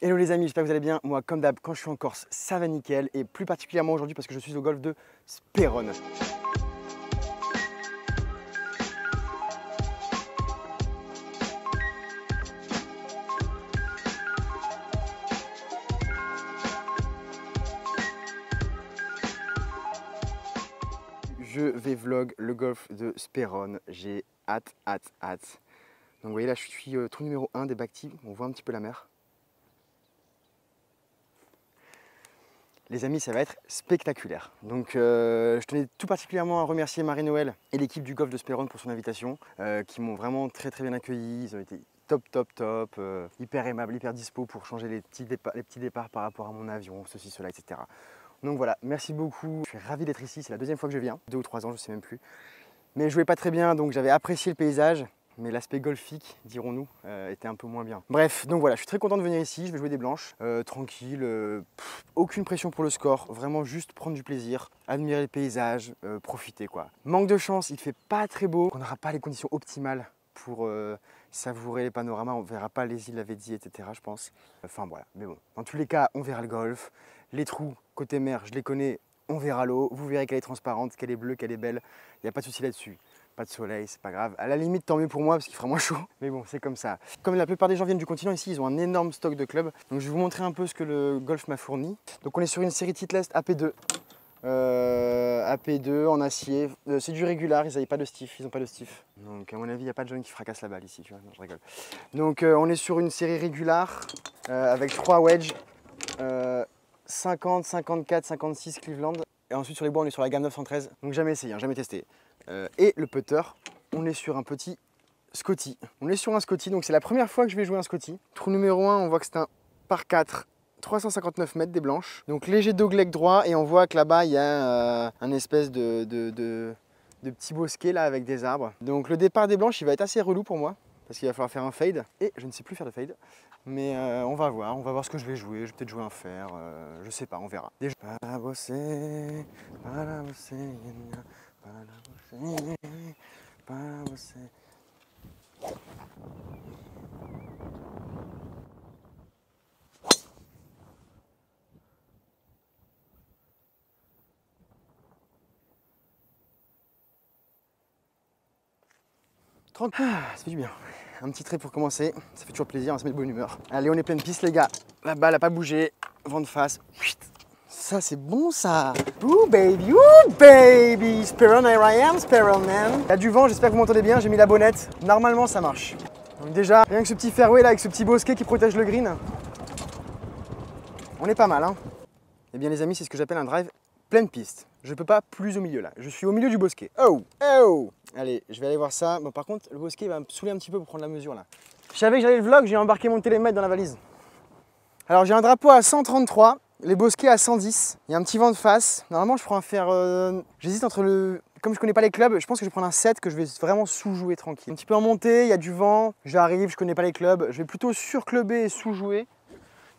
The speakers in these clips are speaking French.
Hello les amis, j'espère que vous allez bien. Moi, comme d'hab, quand je suis en Corse, ça va nickel. Et plus particulièrement aujourd'hui parce que je suis au golfe de Sperone. Je vais vlog le golfe de Sperone. J'ai hâte. Donc vous voyez là, je suis trou numéro 1 des Bactives. On voit un petit peu la mer. Les amis, ça va être spectaculaire. Donc je tenais tout particulièrement à remercier Marie-Noël et l'équipe du golfe de Sperone pour son invitation, qui m'ont vraiment très bien accueilli. Ils ont été top, hyper aimables, hyper dispo pour changer les petits départs par rapport à mon avion, ceci, cela, etc. Donc voilà, merci beaucoup. Je suis ravi d'être ici, c'est la deuxième fois que je viens, 2 ou 3 ans, je ne sais même plus. Mais je jouais pas très bien, donc j'avais apprécié le paysage. Mais l'aspect golfique, dirons-nous, était un peu moins bien. Bref, donc voilà, je suis très content de venir ici, je vais jouer des blanches, tranquille, aucune pression pour le score, vraiment juste prendre du plaisir, admirer le paysage, profiter quoi. Manque de chance, il fait pas très beau, on n'aura pas les conditions optimales pour savourer les panoramas, on verra pas les îles Lavezzi, etc. je pense. Enfin voilà, mais bon, dans tous les cas, on verra le golfe, les trous côté mer, je les connais, on verra l'eau, vous verrez qu'elle est transparente, qu'elle est bleue, qu'elle est belle, il n'y a pas de souci là-dessus. Pas de soleil, c'est pas grave. À la limite, tant mieux pour moi parce qu'il fera moins chaud. Mais bon, c'est comme ça. Comme la plupart des gens viennent du continent, ici, ils ont un énorme stock de clubs. Donc je vais vous montrer un peu ce que le golf m'a fourni. Donc on est sur une série Titleist AP2. AP2 en acier. C'est du régular, ils n'avaient pas de stiff. Ils n'ont pas de stiff. Donc à mon avis, il n'y a pas de jeune qui fracasse la balle ici. Tu vois, non, je rigole. Donc on est sur une série régular avec 3 wedges. 50, 54, 56 Cleveland. Et ensuite sur les bois, on est sur la gamme 913. Donc jamais essayé, hein, jamais testé. Et le putter, on est sur un petit Scotty. On est sur un Scotty, donc c'est la première fois que je vais jouer un Scotty. Trou numéro 1, on voit que c'est un par 4, 359 mètres des blanches. Donc léger dogleg droit et on voit que là-bas il y a un espèce de petit bosquet là avec des arbres. Donc le départ des blanches, il va être assez relou pour moi parce qu'il va falloir faire un fade. Et je ne sais plus faire de fade. Mais on va voir ce que je vais jouer. Je vais peut-être jouer un fer, je sais pas, on verra. Déjà, para você, para você. Tranquille, ça fait du bien. Un petit trait pour commencer, ça fait toujours plaisir, on se met de bonne humeur. Allez, on est pleine piste les gars. La balle n'a pas bougé, vent de face. Ça c'est bon ça. Ouh baby, Sperone, here I am, Sperone man. Il y a du vent, j'espère que vous m'entendez bien, j'ai mis la bonnette. Normalement ça marche. Donc déjà, rien que ce petit fairway là avec ce petit bosquet qui protège le green. On est pas mal hein. Eh bien les amis, c'est ce que j'appelle un drive pleine piste. Je peux pas plus au milieu là, je suis au milieu du bosquet. Oh. Allez, je vais aller voir ça. Bon par contre, le bosquet va me saouler un petit peu pour prendre la mesure là. Je savais que j'allais le vlog, j'ai embarqué mon télémètre dans la valise. Alors j'ai un drapeau à 133. Les bosquets à 110, il y a un petit vent de face. Normalement, je prends un fer. J'hésite entre le. Comme je connais pas les clubs, je pense que je vais prendre un 7 que je vais vraiment sous-jouer tranquille. Un petit peu en montée, il y a du vent, j'arrive, je connais pas les clubs. Je vais plutôt surclubber et sous-jouer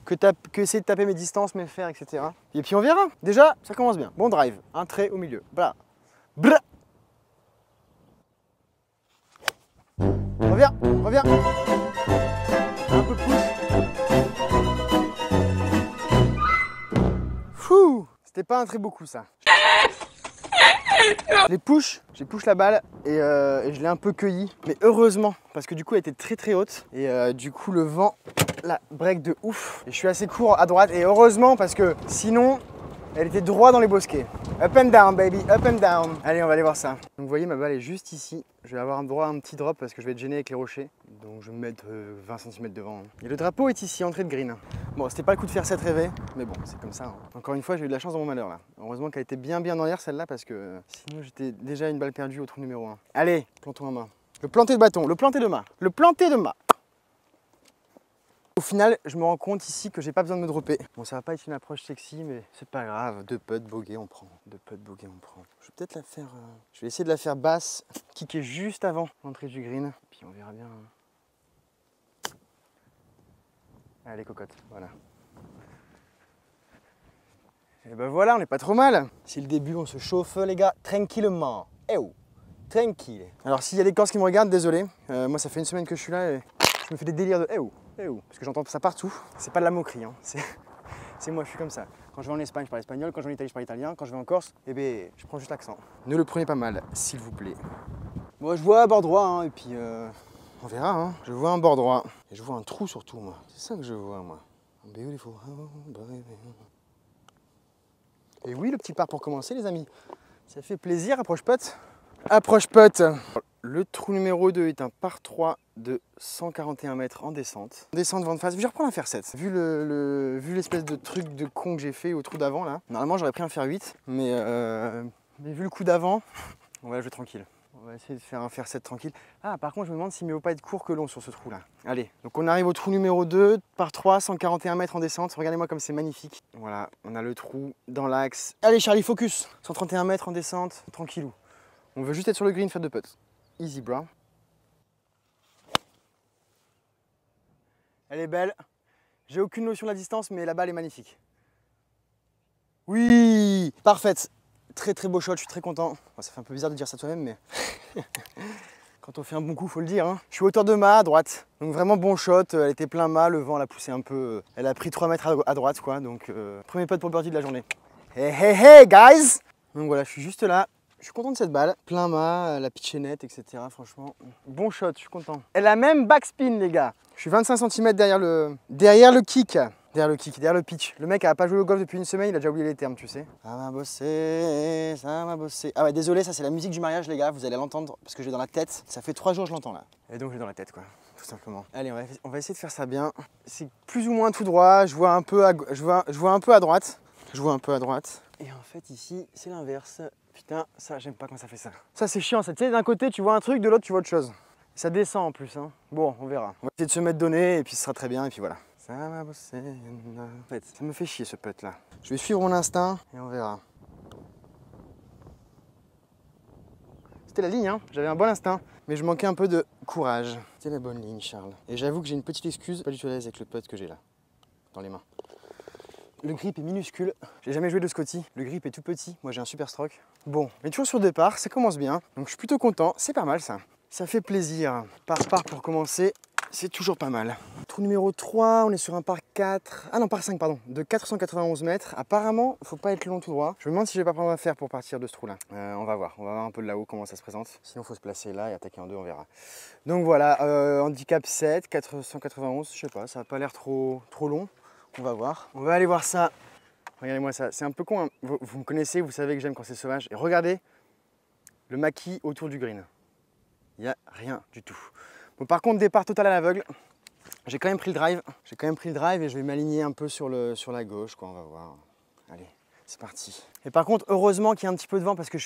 que essayer de taper mes distances, mes fers, etc. Et puis on verra. Déjà, ça commence bien. Bon drive, un trait au milieu. Blah. Blah. Reviens. Un peu plus. C'était pas un très beau coup ça. J'ai push la balle et je l'ai un peu cueilli. Mais heureusement, parce que du coup elle était très haute. Et du coup le vent la break de ouf. Et je suis assez court à droite. Et heureusement parce que sinon elle était droit dans les bosquets. Up and down baby, up and down. Allez on va aller voir ça. Donc vous voyez ma balle est juste ici. Je vais avoir un droit à un petit drop parce que je vais être gêné avec les rochers. Donc je vais me mettre 20 cm devant. Et le drapeau est ici, entrée de green. Bon, c'était pas le coup de faire 7 rêvé, mais bon, c'est comme ça. Hein. Encore une fois, j'ai eu de la chance dans mon malheur là. Heureusement qu'elle était bien dans l'air celle-là parce que sinon j'étais déjà une balle perdue au trou numéro 1. Allez, plantons en main. Le planté de bâton, le planté de main, le planté de main. Au final, je me rends compte ici que j'ai pas besoin de me dropper. Bon, ça va pas être une approche sexy, mais c'est pas grave. 2 putts, bogey, on prend. 2 putts, bogey, on prend. Je vais peut-être la faire. Je vais essayer de la faire basse, kicker juste avant l'entrée du green. Puis on verra bien. Allez, cocotte, voilà. Et ben voilà, on n'est pas trop mal. C'est le début, on se chauffe, les gars, tranquillement. Eh oh, tranquille. Alors, s'il y a des Corses qui me regardent, désolé. Moi, ça fait une semaine que je suis là et je me fais des délires de eh oh. Et où? Parce que j'entends ça partout. C'est pas de la moquerie, hein. C'est moi, je suis comme ça. Quand je vais en Espagne, je parle espagnol. Quand je vais en Italie, je parle italien. Quand je vais en Corse, eh ben, je prends juste l'accent. Ne le prenez pas mal, s'il vous plaît. Bon, je vois un bord droit, hein, et puis on verra. Hein. Je vois un bord droit. Et je vois un trou surtout, moi. C'est ça que je vois, moi. Beautiful. Et oui, le petit par pour commencer, les amis. Ça fait plaisir, approche pote. Approche pote. Le trou numéro 2 est un par 3 de 141 mètres en descente. Descente vent de face, je vais reprendre un fer 7. Vu l'espèce de truc de con que j'ai fait au trou d'avant là, normalement j'aurais pris un fer 8, mais vu le coup d'avant, on va jouer tranquille. On va essayer de faire un fer 7 tranquille. Ah, par contre, je me demande s'il ne vaut pas être court que long sur ce trou là. Allez, donc on arrive au trou numéro 2, par 3, 141 mètres en descente. Regardez-moi comme c'est magnifique. Voilà, on a le trou dans l'axe. Allez Charlie, focus. 131 mètres en descente, tranquillou. On veut juste être sur le green, faire de putts. Easy, bro. Elle est belle. J'ai aucune notion de la distance, mais la balle est magnifique. Oui, parfaite. Très très beau shot, je suis très content. Bon, ça fait un peu bizarre de dire ça toi-même, mais quand on fait un bon coup, faut le dire. Hein. Je suis hauteur de mât à droite, donc vraiment bon shot. Elle était plein mât, le vent l'a poussé un peu. Elle a pris 3 mètres à droite, quoi. Donc premier putt pour birdie de la journée. Hey hey hey guys. Donc voilà, je suis juste là. Je suis content de cette balle. Plein mât, la pitch est nette, etc. Franchement, bon shot, je suis content. Elle a même backspin, les gars. Je suis 25 cm derrière le kick. Derrière le pitch. Le mec a pas joué au golf depuis une semaine, il a déjà oublié les termes, tu sais. Ça m'a bossé, ça m'a bossé. Ah ouais, désolé, ça c'est la musique du mariage, les gars, vous allez l'entendre parce que j'ai dans la tête. Ça fait 3 jours que je l'entends là. Et donc j'ai dans la tête, quoi, tout simplement. Allez, on va essayer de faire ça bien. C'est plus ou moins tout droit, je vois un peu à droite. Je vois un peu à droite. Et en fait, ici, c'est l'inverse. Putain, ça, j'aime pas quand ça fait ça. Ça, c'est chiant, ça. Tu sais, d'un côté, tu vois un truc, de l'autre, tu vois autre chose. Ça descend en plus, hein. Bon, on verra. On va essayer de se mettre donné, et puis ce sera très bien, et puis voilà. Ça va bosser. En fait, ça me fait chier ce putt là. Je vais suivre mon instinct, et on verra. C'était la ligne, hein. J'avais un bon instinct, mais je manquais un peu de courage. C'était la bonne ligne, Charles. Et j'avoue que j'ai une petite excuse, pas du tout à l'aise avec le putt que j'ai là, dans les mains. Le grip est minuscule, j'ai jamais joué de Scotty, le grip est tout petit, moi j'ai un super stroke. Bon, mais toujours sur départ, ça commence bien, donc je suis plutôt content, c'est pas mal ça. Ça fait plaisir, par pour commencer, c'est toujours pas mal. Trou numéro 3, on est sur un par 4, ah non par 5 pardon, de 491 mètres. Apparemment, faut pas être long tout droit. Je me demande si je vais pas prendre un fer pour partir de ce trou là. On va voir un peu de là-haut comment ça se présente. Sinon faut se placer là et attaquer en deux, on verra. Donc voilà, handicap 7, 491, je sais pas, ça a pas l'air trop long. On va voir. On va aller voir ça. Regardez-moi ça. C'est un peu con. Hein. Vous me connaissez, vous savez que j'aime quand c'est sauvage. Et regardez le maquis autour du green. Il n'y a rien du tout. Bon, par contre, départ total à l'aveugle. J'ai quand même pris le drive. Et je vais m'aligner un peu sur la gauche, quoi. On va voir. Allez, c'est parti. Et par contre, heureusement qu'il y a un petit peu de vent parce que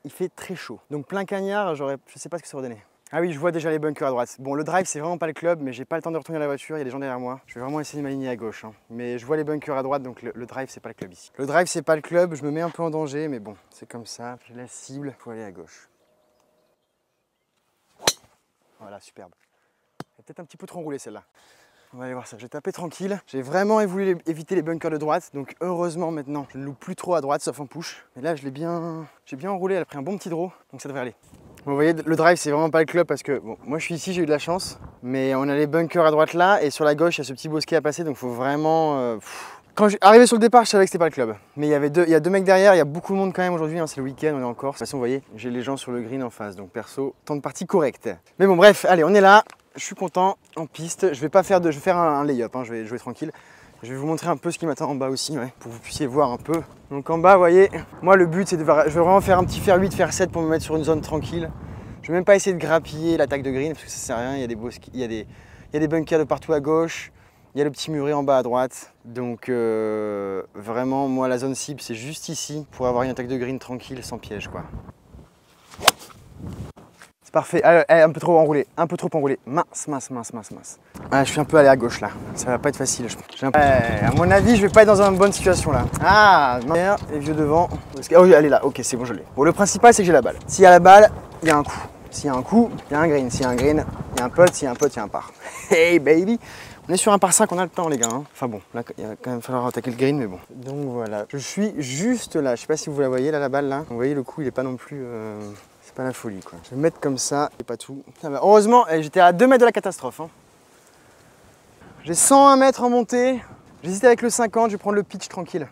il fait très chaud. Donc plein cagnard, je sais pas ce que ça va donner. Ah oui, je vois déjà les bunkers à droite. Bon, le drive, c'est vraiment pas le club, mais j'ai pas le temps de retourner à la voiture, il y a des gens derrière moi. Je vais vraiment essayer de m'aligner à gauche. Hein. Mais je vois les bunkers à droite, donc le drive, c'est pas le club ici. Le drive, c'est pas le club, je me mets un peu en danger, mais bon, c'est comme ça. J'ai la cible, faut aller à gauche. Voilà, superbe. Elle est peut-être un petit peu trop enroulée celle-là. On va aller voir ça, je vais taper tranquille. J'ai vraiment voulu éviter les bunkers de droite, donc heureusement maintenant, je ne loupe plus trop à droite, sauf en push. Mais là, j'ai bien enroulé, elle a pris un bon petit draw, donc ça devrait aller. Vous voyez, le drive, c'est vraiment pas le club parce que, bon, moi je suis ici, j'ai eu de la chance, mais on a les bunkers à droite là, et sur la gauche, il y a ce petit bosquet à passer, donc il faut vraiment... Quand arrivé sur le départ, je savais que c'était pas le club. Mais il y a deux mecs derrière, il y a beaucoup de monde quand même aujourd'hui, hein, c'est le week-end, on est en Corse. De toute façon, vous voyez, j'ai les gens sur le green en face, donc perso, temps de partie correct. Mais bon, bref, allez, on est là, je suis content, en piste. Je vais faire un lay-up, hein, je vais jouer tranquille. Je vais vous montrer un peu ce qui m'attend en bas aussi, ouais, pour que vous puissiez voir un peu. Donc en bas, vous voyez, moi le but, c'est je vais vraiment faire un petit fer 8, fer 7 pour me mettre sur une zone tranquille. Je vais même pas essayer de grappiller l'attaque de green parce que ça sert à rien, il y a des bunkers de partout à gauche. Il y a le petit muret en bas à droite, donc vraiment moi la zone cible c'est juste ici pour avoir une attaque de green tranquille sans piège quoi. C'est parfait, un peu trop enroulé, mince. Ah, je suis un peu allé à gauche là, ça va pas être facile. À mon avis je vais pas être dans une bonne situation là. Ah, non. Les vieux devant, oh elle est là, ok c'est bon je l'ai. Bon le principal c'est que j'ai la balle, s'il y a la balle, il y a un coup. S'il y a un coup, il y a un green, s'il y a un green, il y a un putt, s'il y a un putt, il y a un par. Hey baby! On est sur un par 5, on a le temps les gars. Hein. Enfin bon, là il va quand même falloir attaquer le green, mais bon. Donc voilà, je suis juste là. Je sais pas si vous la voyez là, la balle là. Vous voyez le coup, il est pas non plus. C'est pas la folie quoi. Je vais me mettre comme ça, et pas tout. Ah bah, heureusement, j'étais à 2 mètres de la catastrophe. Hein. J'ai 101 mètres en montée. J'hésite avec le 50, je vais prendre le pitch tranquille.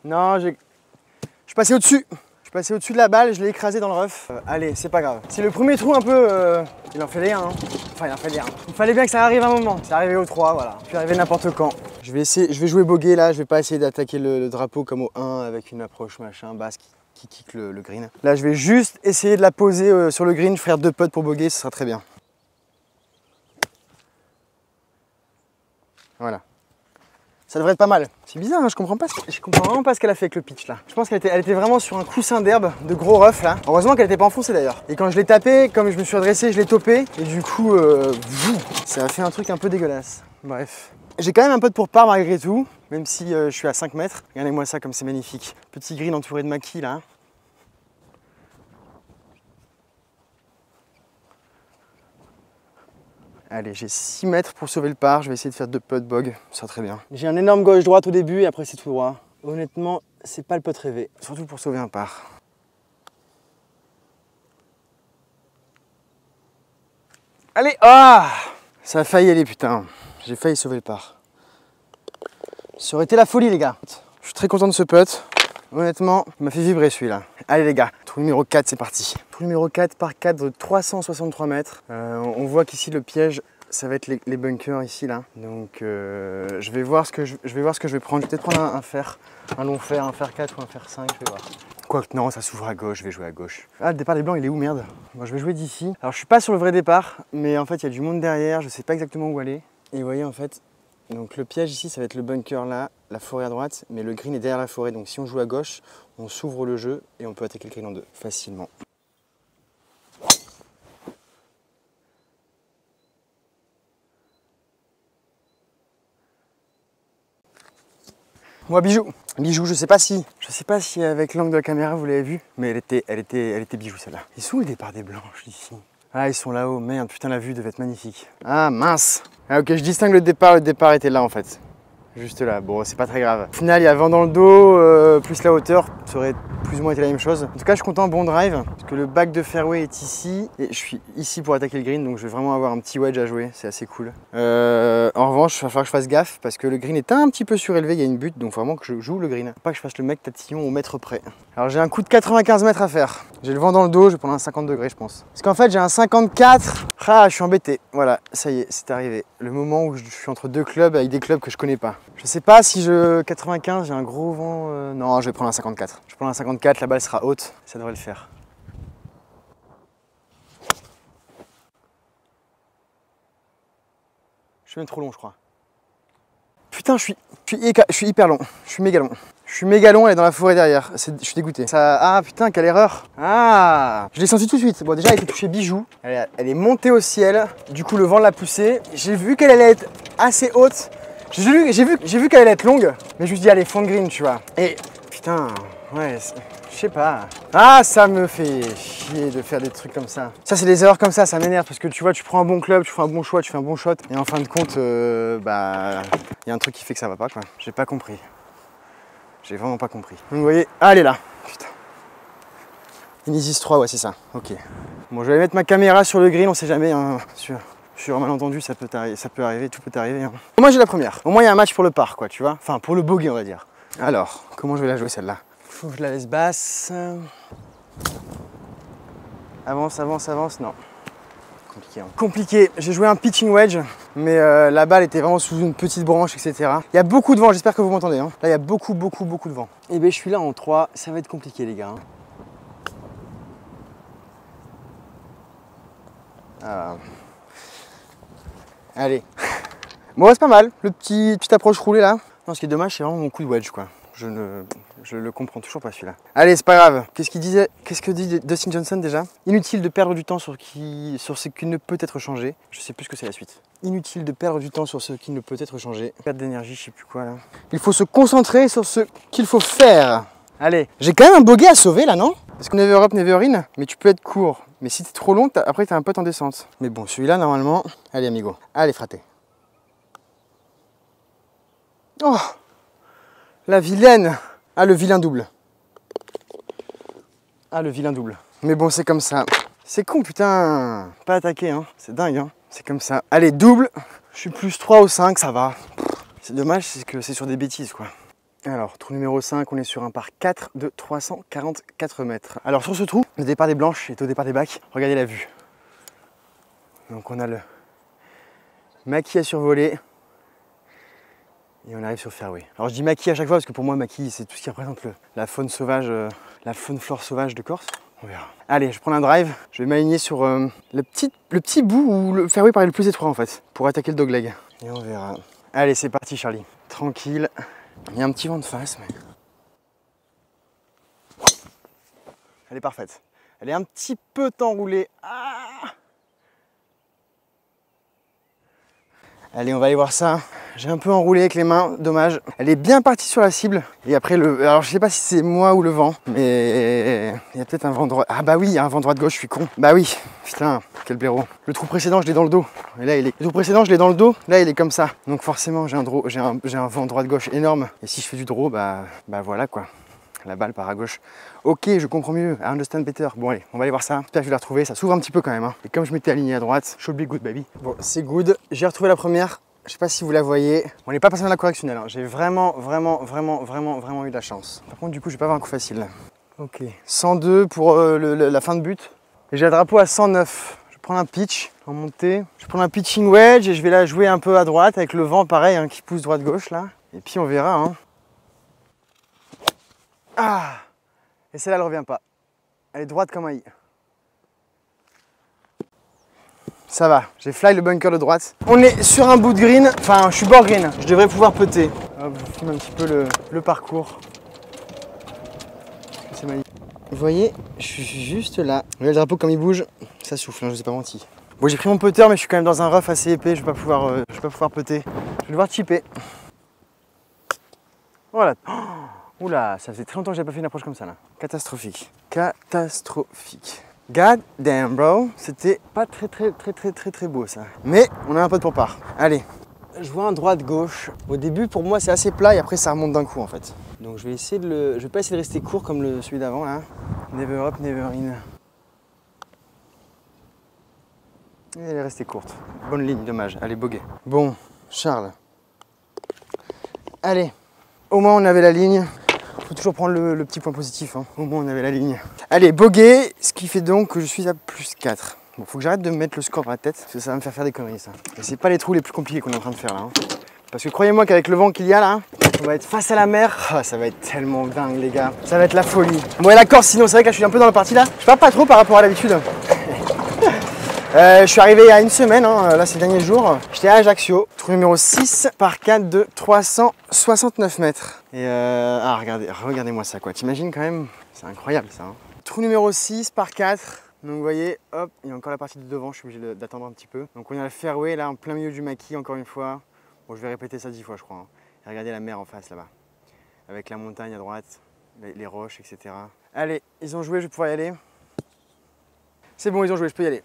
Non, je suis passé au-dessus. Je suis passé au-dessus de la balle, je l'ai écrasé dans le rough. Allez, c'est pas grave. C'est le premier trou un peu... il en fallait un. Hein. Enfin, il en fallait un. Il fallait bien que ça arrive un moment. C'est arrivé au 3, voilà. Je suis arrivé n'importe quand. Je vais jouer bogey là. Je vais pas essayer d'attaquer le drapeau comme au 1 avec une approche machin basse qui kick le green. Là, je vais juste essayer de la poser sur le green, faire 2 putts pour bogey, ce sera très bien. Voilà. Ça devrait être pas mal. C'est bizarre, hein, je comprends vraiment pas ce qu'elle a fait avec le pitch là. Je pense qu'elle était vraiment sur un coussin d'herbe de gros rough là. Heureusement qu'elle était pas enfoncée d'ailleurs. Et quand je l'ai tapé, comme je me suis adressé, je l'ai topé. Et du coup, ça a fait un truc un peu dégueulasse. Bref. J'ai quand même un putt pour par malgré tout, même si je suis à 5 mètres. Regardez-moi ça comme c'est magnifique. Petit green entouré de maquis là. Allez, j'ai 6 mètres pour sauver le par, je vais essayer de faire 2 putts bog, ça sera très bien. J'ai un énorme gauche-droite au début et après c'est tout droit. Honnêtement, c'est pas le putt rêvé, surtout pour sauver un par. Allez, ah! Ça a failli aller putain, j'ai failli sauver le par. Ça aurait été la folie les gars. Je suis très content de ce putt. Honnêtement, il m'a fait vibrer celui-là. Allez les gars, trou numéro 4, c'est parti. Trou numéro 4 par 4 de 363 mètres. On voit qu'ici le piège, ça va être les bunkers ici là. Donc je vais voir ce que je vais prendre. Je vais peut-être prendre un fer, un long fer, un fer 4 ou un fer 5, je vais voir. Quoique non, ça s'ouvre à gauche, je vais jouer à gauche. Ah, le départ des blancs, il est où merde? Moi, je vais jouer d'ici. Alors je suis pas sur le vrai départ, mais en fait il y a du monde derrière, je sais pas exactement où aller. Et vous voyez en fait, donc le piège ici, ça va être le bunker là, la forêt à droite, mais le green est derrière la forêt. Donc si on joue à gauche, on s'ouvre le jeu et on peut attaquer le green en 2 facilement. Moi bijou, je sais pas si avec l'angle de la caméra vous l'avez vu, mais elle était bijou celle-là. Ils sont où les départs des blanches ici? Ah ils sont là-haut, merde, putain la vue devait être magnifique. Ah mince. Ah ok, je distingue le départ était là en fait. Juste là, bon c'est pas très grave. Au final il y a vent dans le dos, plus la hauteur, ça aurait plus ou moins été la même chose. En tout cas je suis content, bon drive, parce que le back de fairway est ici, et je suis ici pour attaquer le green, donc je vais vraiment avoir un petit wedge à jouer, c'est assez cool. En revanche, il va falloir que je fasse gaffe, parce que le green est un petit peu surélevé, il y a une butte, donc vraiment que je joue le green. Pas que je fasse le mec tatillon au mètre près. Alors j'ai un coup de 95 mètres à faire. J'ai le vent dans le dos, je vais prendre un 50 degrés je pense. Parce qu'en fait j'ai un 54, ah je suis embêté, voilà, ça y est, c'est arrivé. Le moment où je suis entre 2 clubs avec des clubs que je connais pas. Je sais pas si 95, j'ai un gros vent, non je vais prendre un 54. Je vais prendre un 54, la balle sera haute, ça devrait le faire. Je suis même trop long je crois. Putain je suis hyper long, je suis méga long. Je suis méga long, elle est dans la forêt derrière, je suis dégoûté. Ça... Ah putain, quelle erreur. Ah, je l'ai senti tout de suite. Bon déjà elle était touchée bijou, elle est montée au ciel, du coup le vent l'a poussée. J'ai vu qu'elle allait être assez haute, j'ai vu qu'elle allait être longue, mais je me suis dit allez fond de green tu vois. Et putain, ouais, je sais pas. Ah ça me fait chier de faire des trucs comme ça. Ça c'est des erreurs comme ça m'énerve parce que tu vois tu prends un bon club, tu fais un bon choix, tu fais un bon shot et en fin de compte, bah il y a un truc qui fait que ça va pas quoi. J'ai pas compris. J'ai vraiment pas compris. Donc vous voyez, ah, elle est là. Putain. Inesis 3, ouais c'est ça. Ok. Bon je vais mettre ma caméra sur le green, on sait jamais. Hein. Sur un malentendu, ça peut arriver, tout peut arriver. Hein. Moi j'ai la première. Au moins il y a un match pour le par quoi, tu vois. Enfin pour le bogey on va dire. Alors, comment je vais la jouer celle-là? Faut que je la laisse basse. Avance, avance, avance, non. Compliqué. Hein. Compliqué. J'ai joué un pitching wedge, mais la balle était vraiment sous une petite branche, etc. Il y a beaucoup de vent, j'espère que vous m'entendez. Hein. Là, il y a beaucoup de vent. Et bien, je suis là en 3, ça va être compliqué, les gars. Hein. Ah. Allez. Bon, c'est pas mal. Le petite approche roulée là. Non, ce qui est dommage, c'est vraiment mon coup de wedge, quoi. Je le comprends toujours pas celui-là. Allez, c'est pas grave. Qu'est-ce que dit Dustin Johnson déjà? Inutile de perdre du temps sur ce qui ne peut être changé. Je sais plus ce que c'est la suite. Inutile de perdre du temps sur ce qui ne peut être changé. Perte d'énergie, je sais plus quoi là. Il faut se concentrer sur ce qu'il faut faire. Allez, j'ai quand même un bogey à sauver là, non? Parce que never up, never in, mais tu peux être court. Mais si t'es trop long, après t'as un pote en descente. Mais bon, celui-là normalement. Allez amigo, allez fraté. Oh, la vilaine. Ah, le vilain double. Ah, le vilain double. Mais bon, c'est comme ça. C'est con, putain. Pas attaqué, hein. C'est dingue, hein. C'est comme ça. Allez, double. Je suis plus 3 ou 5, ça va. C'est dommage, c'est que c'est sur des bêtises quoi. Alors, trou numéro 5, on est sur un par 4 de 344 mètres. Alors sur ce trou, le départ des blanches est au départ des bacs. Regardez la vue. Donc on a le maquis à survoler. Et on arrive sur le fairway. Alors je dis maquis à chaque fois parce que pour moi maquis c'est tout ce qui représente la faune sauvage, la faune flore sauvage de Corse. On verra. Allez, je prends un drive, je vais m'aligner sur le petit bout où le fairway paraît le plus étroit en fait, pour attaquer le dogleg. Et on verra. Allez, c'est parti Charlie. Tranquille. Il y a un petit vent de face, mais... Elle est parfaite. Elle est un petit peu enroulée. Ah, allez, on va aller voir ça. J'ai un peu enroulé avec les mains, dommage. Elle est bien partie sur la cible. Et après, alors je sais pas si c'est moi ou le vent, mais il y a peut-être un vent droit. Ah bah oui, il y a un vent droit de gauche, je suis con. Bah oui, putain, quel blaireau. Le trou précédent, je l'ai dans le dos. Et là, le trou précédent, je l'ai dans le dos. Là, il est comme ça. Donc forcément, j'ai un vent droit de gauche énorme. Et si je fais du draw, bah voilà quoi. La balle part à gauche. Ok, je comprends mieux. I understand better. Bon allez, on va aller voir ça. J'espère que je vais la retrouver. Ça s'ouvre un petit peu quand même. Hein. Et comme je m'étais aligné à droite, should be good baby. Bon, c'est good. J'ai retrouvé la première. Je sais pas si vous la voyez. On n'est pas passé dans la correctionnelle. Hein. J'ai vraiment eu de la chance. Par contre, du coup, je vais pas avoir un coup facile. Là. Ok. 102 pour la fin de but. Et j'ai le drapeau à 109. Je prends un pitch en montée. Je prends un pitching wedge et je vais la jouer un peu à droite avec le vent pareil hein, qui pousse droite-gauche là. Et puis on verra. Hein. Ah! Et celle-là, elle ne revient pas. Elle est droite comme un i. Ça va, j'ai fly le bunker de droite. On est sur un bout de green, enfin je suis bord green, je devrais pouvoir putter. Hop, je vous filme un petit peu le parcours. C'est magnifique. Vous voyez, je suis juste là. Regardez le drapeau comme il bouge, ça souffle, hein, je vous ai pas menti. Bon, j'ai pris mon putter, mais je suis quand même dans un rough assez épais, je vais pas pouvoir putter. Je vais devoir chipper. Voilà. Oh, oula, ça faisait très longtemps que j'avais pas fait une approche comme ça là. Catastrophique. Catastrophique. God damn bro, c'était pas très beau ça. Mais on a un pote pour part. Allez, je vois un droit de gauche. Au début pour moi c'est assez plat et après ça remonte d'un coup en fait. Donc je vais essayer je vais pas essayer de rester court comme celui d'avant là. Never up, never in. Et elle est restée courte. Bonne ligne, dommage. Allez, bogey. Bon, Charles. Allez, au moins on avait la ligne. Faut toujours prendre le petit point positif, hein. Au moins on avait la ligne. Allez, bogey, ce qui fait donc que je suis à plus 4. Bon, faut que j'arrête de me mettre le score dans la tête, parce que ça va me faire des conneries ça. Et c'est pas les trous les plus compliqués qu'on est en train de faire là. Hein. Parce que croyez-moi qu'avec le vent qu'il y a là, on va être face à la mer. Oh, ça va être tellement dingue les gars. Ça va être la folie. Bon et d'accord, sinon c'est vrai que là, je suis un peu dans la partie là. Je parle pas trop par rapport à l'habitude. Je suis arrivé il y a une semaine, hein, là c'est le dernier jour. J'étais à Ajaccio, trou numéro 6 par 4 de 369 mètres. Et regardez-moi ça quoi, t'imagines quand même, c'est incroyable ça. Hein. Trou numéro 6 par 4, donc vous voyez, hop, il y a encore la partie de devant, je suis obligé d'attendre un petit peu. Donc on est à le fairway là, en plein milieu du maquis encore une fois. Bon je vais répéter ça 10 fois je crois. Hein. Et regardez la mer en face là-bas, avec la montagne à droite, les roches, etc. Allez, ils ont joué, je vais pouvoir y aller. C'est bon, ils ont joué, je peux y aller.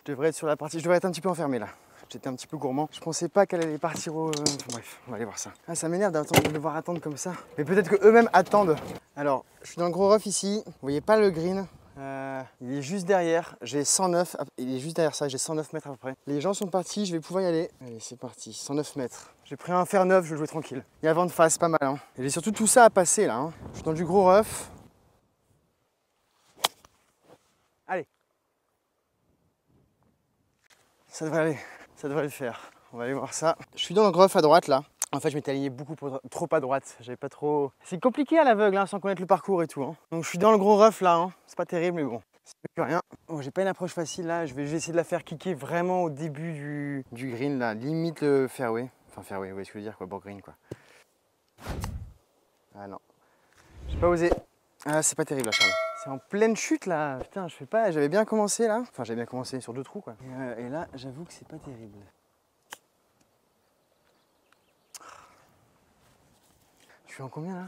Je devrais être un petit peu enfermé là. J'étais un petit peu gourmand. Je pensais pas qu'elle allait partir au... bref, on va aller voir ça. Ah, ça m'énerve de devoir attendre comme ça. Mais peut-être qu'eux-mêmes attendent. Alors, je suis dans le gros rough ici. Vous voyez pas le green. Il est juste derrière. J'ai 109. Il est juste derrière ça. J'ai 109 mètres à peu près. Les gens sont partis. Je vais pouvoir y aller. Allez, c'est parti. 109 mètres. J'ai pris un fer neuf. Je vais jouer tranquille. Il y a vent de face, pas mal. Hein. Et j'ai surtout tout ça à passer là. Hein. Je suis dans du gros rough. Allez. Ça devrait le faire. On va aller voir ça. Je suis dans le rough à droite là. En fait, je m'étais aligné trop à droite. J'avais pas trop. C'est compliqué à l'aveugle, hein, sans connaître le parcours et tout. Hein. Donc je suis dans le gros rough là. Hein. C'est pas terrible, mais bon, c'est plus rien. Bon, j'ai pas une approche facile là. Je vais essayer de la faire kicker vraiment au début du green là, limite le fairway. Enfin fairway, vous voyez ce que je veux dire quoi, bord green quoi. Ah non, j'ai pas osé. Ah c'est pas terrible là, Charles. C'est en pleine chute là, putain, je fais pas, j'avais bien commencé là. Enfin, j'avais bien commencé sur 2 trous quoi. Et là, j'avoue que c'est pas terrible. Je suis en combien là?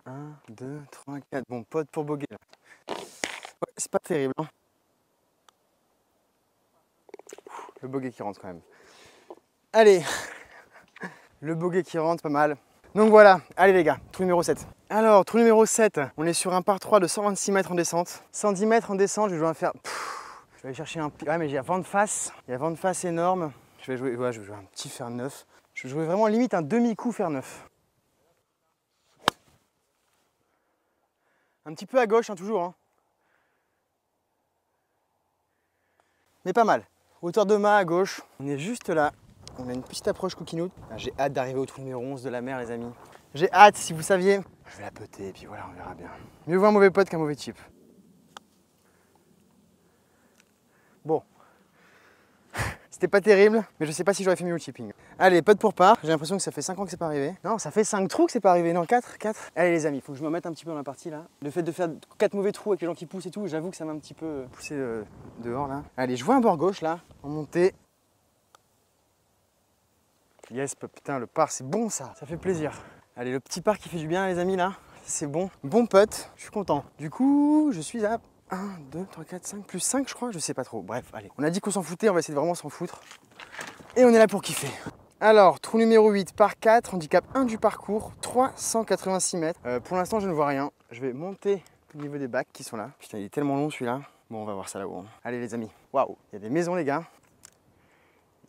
1, 2, 3, 4. Bon, pote pour bogey là. Ouais, c'est pas terrible. Hein. Le bogey qui rentre quand même. Allez, le bogey qui rentre, pas mal. Donc voilà, allez les gars, trou numéro 7. Alors, trou numéro 7, on est sur un par 3 de 126 mètres en descente. 110 mètres en descente, je vais jouer un faire... je vais aller chercher un... Ouais, mais j'ai un vent de face. Il y a un vent de face énorme. Je vais jouer, ouais, je vais jouer un petit fer 9. Je vais jouer vraiment limite un demi-coup fer 9. Un petit peu à gauche, hein, toujours. Hein. Mais pas mal. Hauteur de mât à gauche. On est juste là. On a une petite approche coquinoute. J'ai hâte d'arriver au trou numéro 11 de la mer, les amis. J'ai hâte, si vous saviez. Je vais la peter et puis voilà, on verra bien. Mieux vaut un mauvais pote qu'un mauvais chip. Bon. C'était pas terrible, mais je sais pas si j'aurais fait mieux au chipping. Allez, pote pour part. J'ai l'impression que ça fait 5 ans que c'est pas arrivé. Non, ça fait 5 trous que c'est pas arrivé. Non, 4. Allez les amis, faut que je me mette un petit peu dans la partie là. Le fait de faire 4 mauvais trous avec les gens qui poussent et tout, j'avoue que ça m'a un petit peu poussé dehors là. Allez, je vois un bord gauche là, en montée. Yes, putain, le par, c'est bon ça fait plaisir. Allez, le petit par qui fait du bien les amis là, c'est bon. Bon putt, je suis content. Du coup, je suis à 1, 2, 3, 4, 5, plus 5 je crois, je sais pas trop. Bref, allez. On a dit qu'on s'en foutait, on va essayer de vraiment s'en foutre. Et on est là pour kiffer. Alors, trou numéro 8, par 4, handicap 1 du parcours, 386 mètres. Pour l'instant, je ne vois rien. Je vais monter au niveau des bacs qui sont là. Putain, il est tellement long celui-là. Bon, on va voir ça là-haut. Hein. Allez les amis, waouh, il y a des maisons les gars.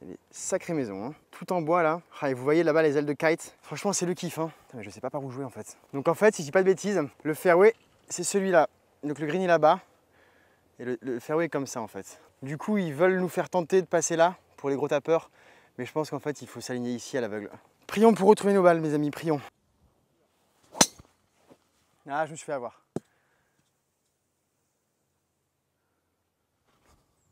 Il y a des sacrées maisons, hein. Tout en bois là. Ah, et vous voyez là-bas les ailes de kite. Franchement, c'est le kiff. Hein. Putain, mais je sais pas par où jouer en fait. Donc en fait, si je dis pas de bêtises, le fairway, c'est celui-là. Donc le green est là-bas. Et le fairway est comme ça en fait. Du coup, ils veulent nous faire tenter de passer là pour les gros tapeurs. Mais je pense qu'en fait, il faut s'aligner ici à l'aveugle. Prions pour retrouver nos balles, mes amis, prions. Ah, je me suis fait avoir.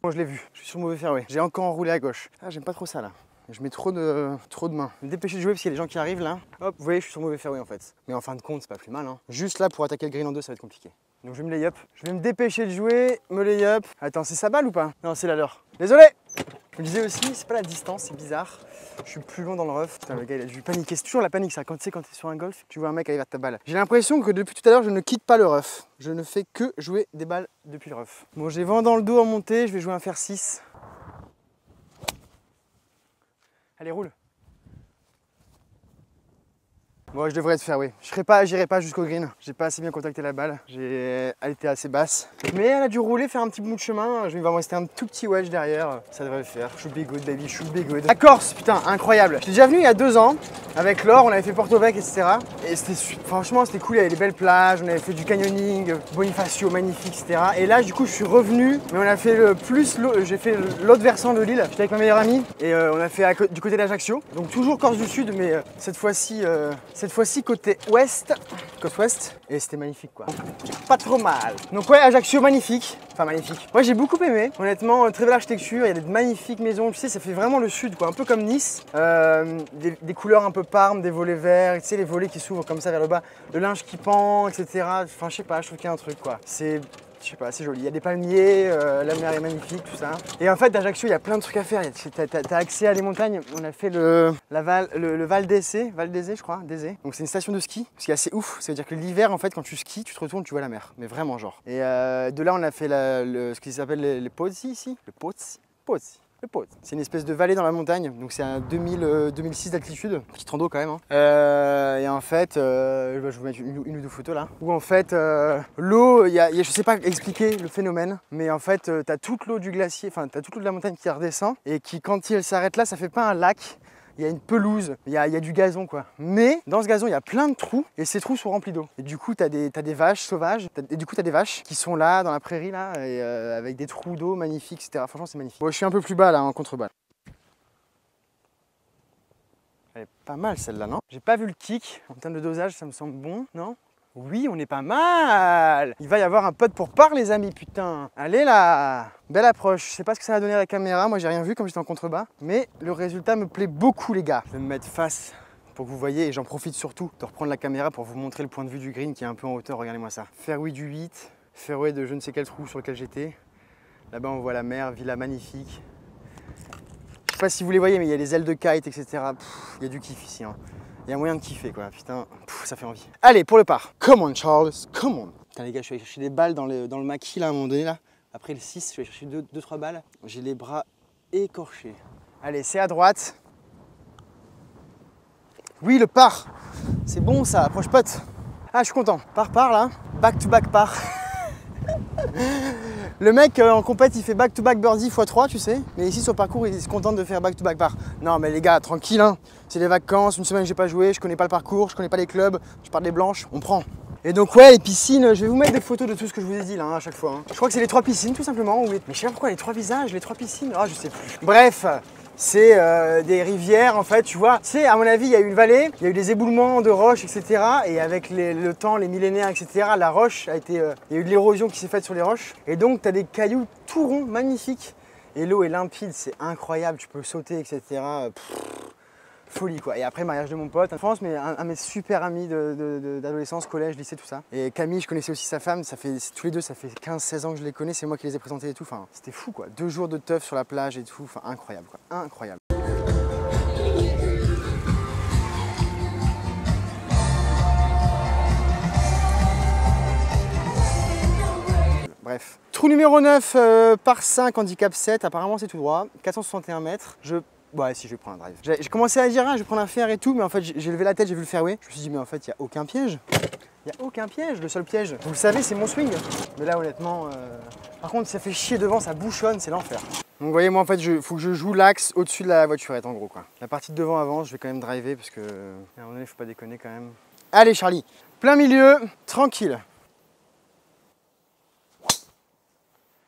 Bon, je l'ai vu, je suis sur le mauvais fairway. J'ai encore enroulé à gauche. Ah, j'aime pas trop ça là. Je mets trop de mains. Je vais me dépêcher de jouer parce qu'il y a des gens qui arrivent là. Hop, vous voyez, je suis sur le mauvais fairway en fait. Mais en fin de compte, c'est pas plus mal. Hein. Juste là, pour attaquer le green en deux, ça va être compliqué. Donc je vais me lay-up. Je vais me dépêcher de jouer, me lay-up. Attends, c'est sa balle ou pas? Non, c'est la leur. Désolé! Je me disais aussi, c'est pas la distance, c'est bizarre. Je suis plus loin dans le rough. Putain, le gars, il a dû paniquer. C'est toujours la panique, ça. Quand tu sais, quand t'es sur un golf, tu vois un mec aller vers ta balle. J'ai l'impression que depuis tout à l'heure, je ne quitte pas le rough. Je ne fais que jouer des balles depuis le rough. Bon, j'ai vent dans le dos en montée. Je vais jouer un fer 6. Allez, roule. Bon, je devrais être fairway. J'irai pas jusqu'au green. J'ai pas assez bien contacté la balle. Elle était assez basse. Mais elle a dû rouler, faire un petit bout de chemin. Il va me rester un tout petit wedge derrière. Ça devrait le faire. Should be good, baby. Should be good. La Corse, putain, incroyable. J'étais déjà venu il y a 2 ans. Avec Laure, on avait fait Porto Vec, etc. Et franchement, c'était cool. Il y avait des belles plages. On avait fait du canyoning, Bonifacio, magnifique, etc. Et là, du coup, je suis revenu. Mais on a fait j'ai fait l'autre versant de l'île. J'étais avec ma meilleure amie. Et on a fait du côté d'Ajaccio. Donc toujours Corse du Sud, mais cette fois-ci côté ouest, côte ouest, et c'était magnifique quoi. Pas trop mal. Donc ouais, Ajaccio magnifique, enfin magnifique. Moi j'ai beaucoup aimé, honnêtement, très belle architecture, il y a des magnifiques maisons, tu sais, ça fait vraiment le sud quoi, un peu comme Nice. Des couleurs un peu parmes, des volets verts, tu sais, les volets qui s'ouvrent comme ça vers le bas, le linge qui pend, etc. Enfin je sais pas, je trouve qu'il y a un truc quoi. Je sais pas, c'est joli. Il y a des palmiers, la mer est magnifique, tout ça. Et en fait, d'Ajaccio, il y a plein de trucs à faire. T'as accès à des montagnes. On a fait le Val d'Essé, je crois, d'Essé. Donc c'est une station de ski, ce qui est assez ouf. Ça veut dire que l'hiver, en fait, quand tu skis, tu te retournes, tu vois la mer. Mais vraiment, genre. Et de là, on a fait ce qui s'appelle les Pozzi ici. Le Pozzi. C'est une espèce de vallée dans la montagne, donc c'est à 2006 d'altitude, petit rando quand même. Hein. Et en fait, je vais vous mettre une ou deux photos là, où en fait l'eau, je sais pas expliquer le phénomène, mais en fait t'as toute l'eau du glacier, enfin t'as toute l'eau de la montagne qui redescend, et qui quand elle s'arrête là, ça fait pas un lac. Il y a une pelouse, il y a du gazon quoi. Mais dans ce gazon, il y a plein de trous et ces trous sont remplis d'eau. Et du coup, t'as des vaches sauvages. Et du coup, t'as des vaches qui sont là dans la prairie là, et avec des trous d'eau magnifiques, etc. Franchement, c'est magnifique. Bon, je suis un peu plus bas là en contrebas. Elle est pas mal celle-là, non? J'ai pas vu le kick. En termes de dosage, ça me semble bon, non? Oui, on est pas mal. Il va y avoir un pote pour part les amis, putain. Allez là. Belle approche. Je sais pas ce que ça va donner à la caméra. Moi, j'ai rien vu comme j'étais en contrebas. Mais le résultat me plaît beaucoup les gars. Je vais me mettre face pour que vous voyez. Et j'en profite surtout de reprendre la caméra pour vous montrer le point de vue du green qui est un peu en hauteur. Regardez-moi ça. Fairway du 8. Fairway de je ne sais quel trou sur lequel j'étais. Là-bas, on voit la mer. Villa magnifique. Je sais pas si vous les voyez, mais il y a les ailes de kite, etc. Il y a du kiff ici. Hein. Il y a moyen de kiffer quoi, putain, ça fait envie. Allez, pour le par. Come on Charles, come on. Putain les gars, je suis allé chercher des balles dans le maquis là à un moment donné là. Après le 6, je vais chercher 2-3 balles. J'ai les bras écorchés. Allez, c'est à droite. Oui, le par. C'est bon ça, approche pote. Ah, je suis content. Par là. Back to back par. Le mec en compète, il fait back to back birdie x3, tu sais. Mais ici sur le parcours, il se contente de faire back to back par. Non, mais les gars, tranquille, hein. C'est les vacances, une semaine que j'ai pas joué, je connais pas le parcours, je connais pas les clubs, je parle des blanches, on prend. Et donc ouais, les piscines, je vais vous mettre des photos de tout ce que je vous ai dit là hein, à chaque fois. Hein. Je crois que c'est les 3 piscines tout simplement. Oui. Mais je sais pas pourquoi les 3 visages, les 3 piscines. Ah, je sais plus. Bref, c'est des rivières en fait, tu vois. Tu sais, à mon avis, il y a eu une vallée, il y a eu des éboulements de roches, etc. Et avec le temps, les millénaires, etc., la roche a été... il y a eu de l'érosion qui s'est faite sur les roches. Et donc, tu as des cailloux tout ronds, magnifiques. Et l'eau est limpide, c'est incroyable, tu peux sauter, etc. Folie quoi. Et après mariage de mon pote en France, mais un de mes super amis d'adolescence, collège, lycée, tout ça. Et Camille, je connaissais aussi sa femme, ça fait tous les deux, ça fait 15-16 ans que je les connais, c'est moi qui les ai présentés et tout. Enfin, c'était fou quoi. 2 jours de teuf sur la plage et tout, enfin incroyable quoi. Incroyable. Bref. Trou numéro 9 par 5, handicap 7, apparemment c'est tout droit, 461 mètres. Ouais, si, je vais prendre un drive. J'ai commencé à dire, je vais prendre un fer et tout, mais en fait, j'ai levé la tête, j'ai vu le fairway. Je me suis dit, mais en fait, il n'y a aucun piège. Il n'y a aucun piège, le seul piège. Vous le savez, c'est mon swing. Mais là, honnêtement, par contre, ça fait chier devant, ça bouchonne, c'est l'enfer. Donc, vous voyez, moi, en fait, il faut que je joue l'axe au-dessus de la voiturette, en gros, quoi. La partie de devant avance, je vais quand même driver, parce que, à un moment donné, faut pas déconner quand même. Allez, Charlie, plein milieu, tranquille.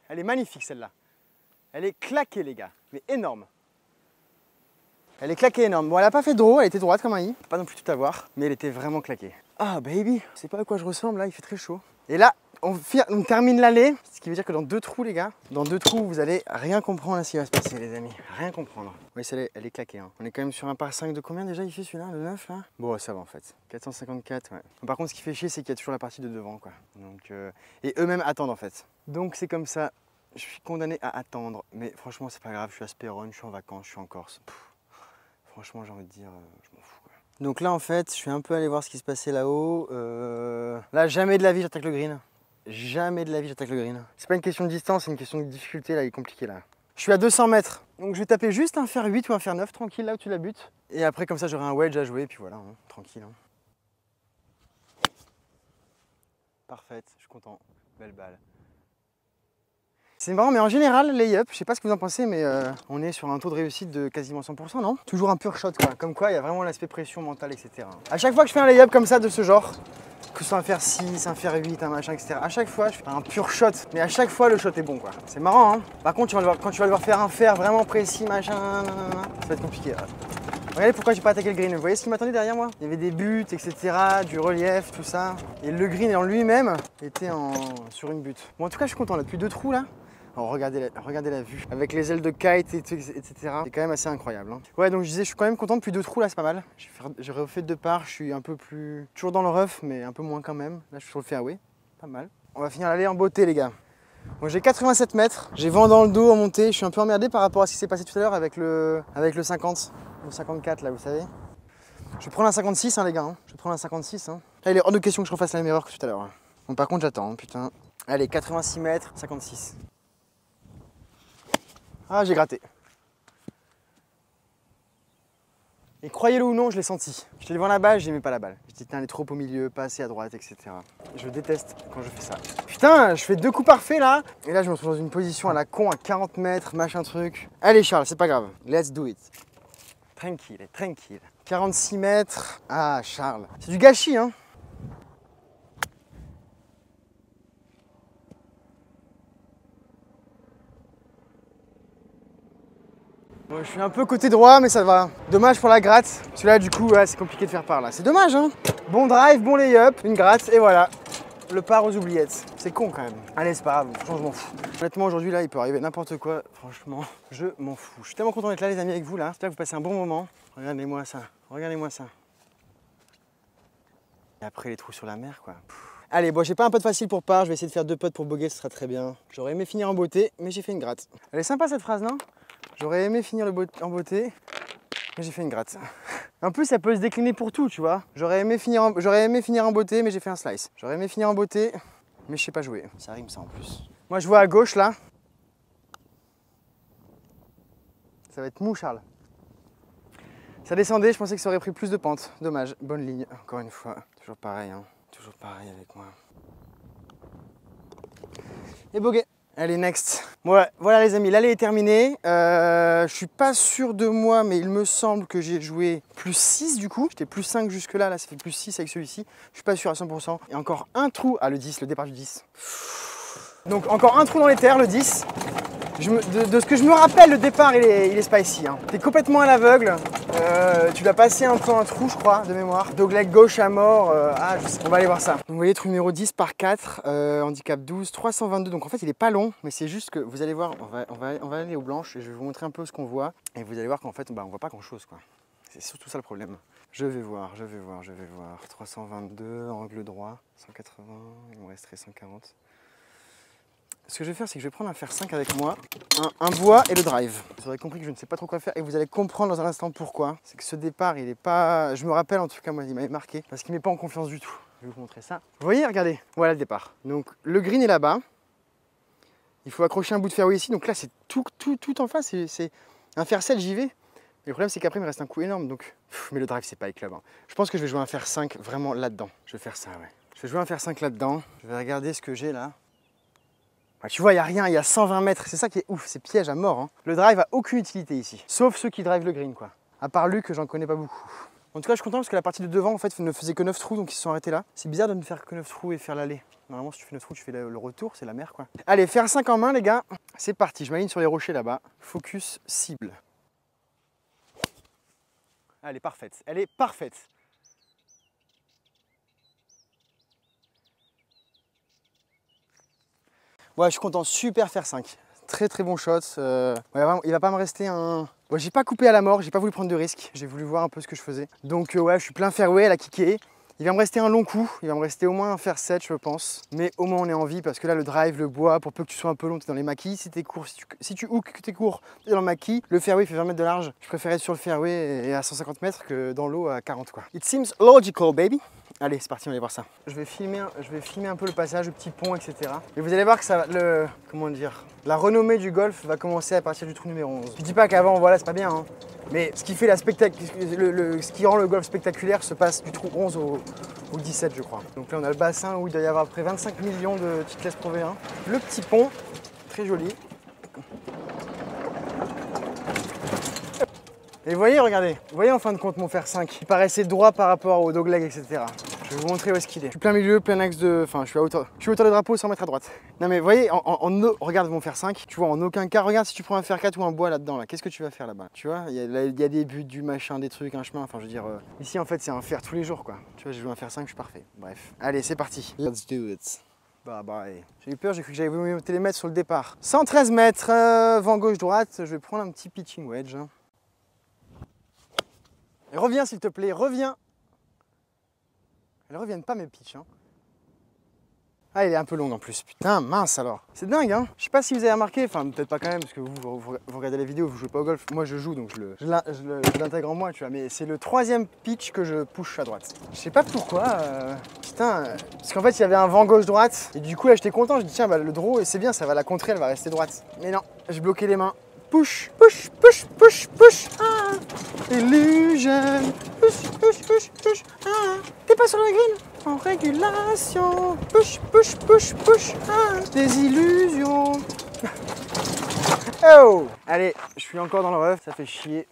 Elle est magnifique, celle-là. Elle est claquée, les gars, mais énorme. Elle est claquée énorme. Bon, elle a pas fait de draw, elle était droite comme un i. Pas non plus tout à voir, mais elle était vraiment claquée. Ah, baby, je sais pas à quoi je ressemble là, il fait très chaud. Et là, on termine l'allée, ce qui veut dire que dans 2 trous, les gars, dans 2 trous, vous allez rien comprendre à ce qui va se passer, les amis. Rien comprendre. Oui, elle est claquée. Hein. On est quand même sur un par 5 de combien déjà il fait celui-là, le 9 là? Bon, ça va en fait. 454, ouais. Par contre, ce qui fait chier, c'est qu'il y a toujours la partie de devant, quoi. Donc, et eux-mêmes attendent en fait. Donc, c'est comme ça. Je suis condamné à attendre. Mais franchement, c'est pas grave, je suis à Spérone, je suis en vacances, je suis en Corse. Franchement, j'ai envie de dire, je m'en fous. Quoi. Donc là, en fait, je suis un peu allé voir ce qui se passait là-haut. Là, jamais de la vie, j'attaque le green. Jamais de la vie, j'attaque le green. C'est pas une question de distance, c'est une question de difficulté, là, il est compliqué, là. Je suis à 200 mètres. Donc je vais taper juste un fer 8 ou un fer 9, tranquille, là où tu la butes. Et après, comme ça, j'aurai un wedge à jouer, et puis voilà, hein, tranquille. Hein. Parfaite, je suis content. Belle balle. C'est marrant, mais en général, lay-up, je sais pas ce que vous en pensez, mais on est sur un taux de réussite de quasiment 100%, non? Toujours un pur shot, quoi. Comme quoi, il y a vraiment l'aspect pression mentale, etc. À chaque fois que je fais un lay-up comme ça, de ce genre, que ce soit un fer 6, un fer 8, un machin, etc. À chaque fois, je fais un pur shot, mais à chaque fois, le shot est bon, quoi. C'est marrant, hein? Par contre, quand tu vas devoir faire un fer vraiment précis, machin, ça va être compliqué. Là. Regardez pourquoi j'ai pas attaqué le green. Vous voyez ce qui m'attendait derrière moi? Il y avait des buts, etc., du relief, tout ça. Et le green en lui-même était sur une butte. Bon, en tout cas, je suis content, là, depuis 2 trous, là. Alors, regardez la vue, avec les ailes de kite, etc. C'est quand même assez incroyable. Hein. Ouais, donc je disais, je suis quand même content depuis 2 trous, là, c'est pas mal. J'ai refait 2 parts, je suis un peu plus... Toujours dans le rough, mais un peu moins quand même. Là, je suis sur le fairway, pas mal. On va finir l'allée en beauté, les gars. Bon, j'ai 87 mètres, j'ai vent dans le dos en montée. Je suis un peu emmerdé par rapport à ce qui s'est passé tout à l'heure avec le 50, le 54, là, vous savez. Je vais prendre un 56, hein, les gars. Hein. Je vais prendre un 56. Hein. Là, il est hors de question que je refasse la même erreur que tout à l'heure. Hein. Bon, par contre, j'attends, hein, putain. Allez, 86 mètres, 56. Ah, j'ai gratté. Et croyez-le ou non, je l'ai senti. J'étais devant la balle, j'aimais pas la balle. J'étais elle est trop au milieu, pas assez à droite, etc. Je déteste quand je fais ça. Putain, je fais 2 coups parfaits là. Et là, je me retrouve dans une position à la con, à 40 mètres, machin truc. Allez Charles, c'est pas grave. Let's do it. Tranquille, tranquille. 46 mètres. Ah, Charles. C'est du gâchis, hein. Bon, je suis un peu côté droit, mais ça va. Dommage pour la gratte. Celui-là, du coup, ouais, c'est compliqué de faire par là. C'est dommage, hein. Bon drive, bon lay-up, une gratte, et voilà. Le par aux oubliettes. C'est con quand même. Allez, c'est pas grave, franchement, je m'en fous. Honnêtement, aujourd'hui, là, il peut arriver n'importe quoi. Franchement, je m'en fous. Je suis tellement content d'être là, les amis, avec vous, là. J'espère que vous passez un bon moment. Regardez-moi ça. Regardez-moi ça. Et après, les trous sur la mer, quoi. Allez, bon, j'ai pas un putt facile pour par. Je vais essayer de faire 2 putts pour bogey, ce sera très bien. J'aurais aimé finir en beauté, mais j'ai fait une gratte. Elle est sympa, cette phrase, non? J'aurais aimé finir en beauté, mais j'ai fait une gratte. En plus, ça peut se décliner pour tout, tu vois. J'aurais aimé finir en beauté, mais j'ai fait un slice. J'aurais aimé finir en beauté, mais je sais pas jouer. Ça rime ça en plus. Moi, je vois à gauche, là. Ça va être mou, Charles. Ça descendait, je pensais que ça aurait pris plus de pente. Dommage, bonne ligne, encore une fois. Toujours pareil, hein. Toujours pareil avec moi. Et bogey. Allez, next. Ouais, voilà les amis, l'allée est terminée. Je suis pas sûr de moi, mais il me semble que j'ai joué plus 6 du coup. J'étais plus 5 jusque là, là ça fait plus 6 avec celui-ci. Je suis pas sûr à 100%. Et encore un trou, le 10, le départ du 10. Donc encore un trou dans les terres, le 10. De ce que je me rappelle, le départ il est spicy. Hein. T'es complètement à l'aveugle. Tu dois passer un peu un trou, je crois, de mémoire. Dogleg gauche à mort. Je sais. On va aller voir ça. Donc, vous voyez, trou numéro 10 par 4, handicap 12, 322. Donc en fait, il est pas long, mais c'est juste que vous allez voir, on va aller aux blanches et je vais vous montrer un peu ce qu'on voit. Et vous allez voir qu'en fait, on voit pas grand chose, quoi. C'est surtout ça le problème. Je vais voir. 322, angle droit, 180, il me resterait 140. Ce que je vais faire, c'est que je vais prendre un fer 5 avec moi, un bois et le drive. Vous aurez compris que je ne sais pas trop quoi faire et vous allez comprendre dans un instant pourquoi. C'est que ce départ, il est pas... Je me rappelle en tout cas, moi, il m'avait marqué parce qu'il ne met pas en confiance du tout. Je vais vous montrer ça. Vous voyez, regardez, voilà le départ. Donc le green est là-bas. Il faut accrocher un bout de fairway ici. Donc là, c'est tout en face. C'est un fer 7, j'y vais. Et le problème, c'est qu'après, il me reste un coup énorme. Donc... mais le drive, c'est pas les clubs. Hein. Je pense que je vais jouer un fer 5 vraiment là-dedans. Je vais faire ça, ouais. Je vais jouer un fer 5 là-dedans. Je vais regarder ce que j'ai là. Tu vois, il n'y a rien, il y a 120 mètres, c'est ça qui est ouf, c'est piège à mort. Hein. Le drive a aucune utilité ici, sauf ceux qui drivent le green, quoi. À part Luc, j'en connais pas beaucoup. En tout cas, je suis content parce que la partie de devant, en fait, ne faisait que 9 trous, donc ils se sont arrêtés là. C'est bizarre de ne faire que 9 trous et faire l'aller. Normalement, si tu fais 9 trous, tu fais le retour, c'est la mer, quoi. Allez, faire 5 en main, les gars. C'est parti, je m'aligne sur les rochers là-bas. Focus, cible. Elle est parfaite, elle est parfaite. Ouais, je suis content, super faire 5. Très bon shot. Il va pas me rester un... Bon, j'ai pas coupé à la mort, j'ai pas voulu prendre de risques. J'ai voulu voir un peu ce que je faisais. Donc ouais, je suis plein fairway, elle a kické. Il va me rester un long coup, il va me rester au moins un fer 7 je pense. Mais au moins on est en vie parce que là le drive, le bois, pour peu que tu sois un peu long, tu es dans les maquis. Si tu es court, si tu hook, que tu es court, tu es dans le maquis. Le fairway fait 20 mètres de large. Je préfère être sur le fairway et à 150 mètres que dans l'eau à 40 quoi. It seems logical baby. Allez, c'est parti, on va aller voir ça. Je vais filmer un peu le passage, le petit pont, etc. Et vous allez voir que ça, comment dire, la renommée du golf va commencer à partir du trou numéro 11. Je dis pas qu'avant, voilà, c'est pas bien, hein. Mais ce qui fait ce qui rend le golf spectaculaire se passe du trou 11 au 17, je crois. Donc là, on a le bassin où il doit y avoir à peu près 25 millions de Titleist Pro V1. Le petit pont, très joli. Et vous voyez, regardez, vous voyez en fin de compte mon fer 5, il paraissait droit par rapport au dogleg, etc. Je vais vous montrer où est-ce qu'il est. Je suis plein milieu, plein axe de... Enfin, je suis à hauteur de drapeau, 100 mètres à droite. Non mais vous voyez, regarde mon fer 5, tu vois, en aucun cas, regarde si tu prends un fer 4 ou un bois là-dedans, là, qu'est-ce que tu vas faire là-bas? Tu vois, il y a des buts, du machin, des trucs, un chemin, enfin je veux dire... Ici en fait c'est un fer tous les jours quoi. Tu vois, j'ai joué un fer 5, je suis parfait. Bref, allez, c'est parti. Let's do it. Bye bye. J'ai eu peur, j'ai cru que j'allais vous mettre les mètres sur le départ. 113 mètres, vent gauche-droite, je vais prendre un petit pitching wedge. Hein. Et reviens s'il te plaît, reviens. Elles reviennent pas mes pitchs. Hein. Ah, il est un peu long en plus. Putain, mince alors. C'est dingue, hein. Je sais pas si vous avez remarqué, enfin peut-être pas quand même, parce que vous regardez la vidéo, vous jouez pas au golf. Moi je joue, donc je l'intègre en moi, tu vois. Mais c'est le 3e pitch que je push à droite. Je sais pas pourquoi. Putain, parce qu'en fait il y avait un vent gauche-droite. Et du coup là j'étais content, je dis tiens, bah, le draw, et c'est bien, ça va la contrer, elle va rester droite. Mais non, j'ai bloqué les mains. Push, push, push, push, push. Ah, illusion. Push, push, push, push. Ah, t'es pas sur le green. En régulation. Push, push, push, push. Ah, des illusions. Oh. Allez, je suis encore dans le rough, ça fait chier.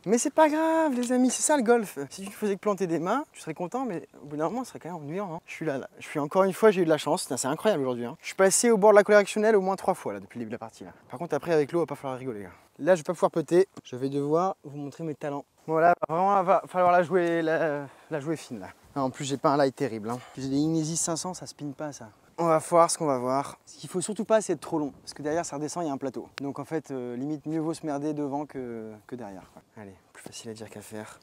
Mais c'est pas grave les amis, c'est ça le golf. Si tu faisais que planter des mains, tu serais content, mais au bout d'un moment, ce serait quand même ennuyant. Hein. Je suis là. Je suis encore une fois, j'ai eu de la chance. C'est incroyable aujourd'hui. Hein. Je suis passé au bord de la correctionnelle au moins 3 fois là depuis le début de la partie. Là. Par contre, après avec l'eau, il va pas falloir rigoler. Là, je vais pas pouvoir putter. Je vais devoir vous montrer mes talents. Voilà, vraiment, va falloir la jouer fine là. En plus, j'ai pas un light terrible. Hein. J'ai des Inesis 500, ça spinne pas ça. On va voir ce qu'on va voir. Ce qu'il faut surtout pas, c'est être trop long. Parce que derrière, ça redescend, il y a un plateau. Donc en fait, limite, mieux vaut se merder devant que derrière. Quoi. Allez, plus facile à dire qu'à faire.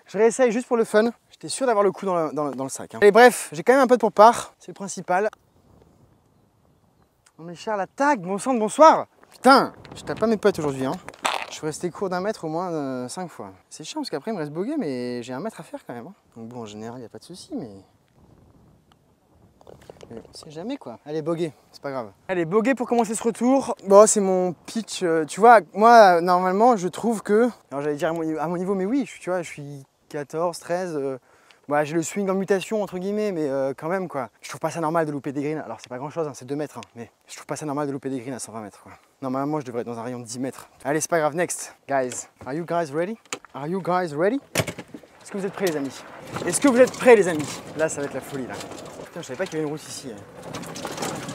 Je réessaye juste pour le fun. J'étais sûr d'avoir le coup dans le sac. Hein. Allez, bref, j'ai quand même un peu pour part. C'est le principal. Oh mais Charles, attaque, bon sang de bonsoir. Putain, je tape pas mes potes aujourd'hui. Hein. Je suis resté court d'un mètre au moins 5 fois. C'est chiant parce qu'après il me reste bogey, mais j'ai un mètre à faire quand même. Hein. Donc bon, en général, il n'y a pas de souci, mais... Mais on sait jamais quoi. Allez, bogey, c'est pas grave. Allez, bogey pour commencer ce retour. Bon, c'est mon pitch. Tu vois, moi, normalement, je trouve que. Alors, j'allais dire à mon niveau, mais oui, tu vois, je suis 14, 13. Voilà, j'ai le swing en mutation, entre guillemets, mais quand même, quoi. Je trouve pas ça normal de louper des greens. Alors, c'est pas grand chose, hein, c'est 2 mètres, hein, mais je trouve pas ça normal de louper des greens à 120 mètres, quoi. Normalement, je devrais être dans un rayon de 10 mètres. Allez, c'est pas grave, next. Guys, are you guys ready? Are you guys ready? Est-ce que vous êtes prêts, les amis? Est-ce que vous êtes prêts, les amis? Là, ça va être la folie, là. Putain, je savais pas qu'il y avait une route ici.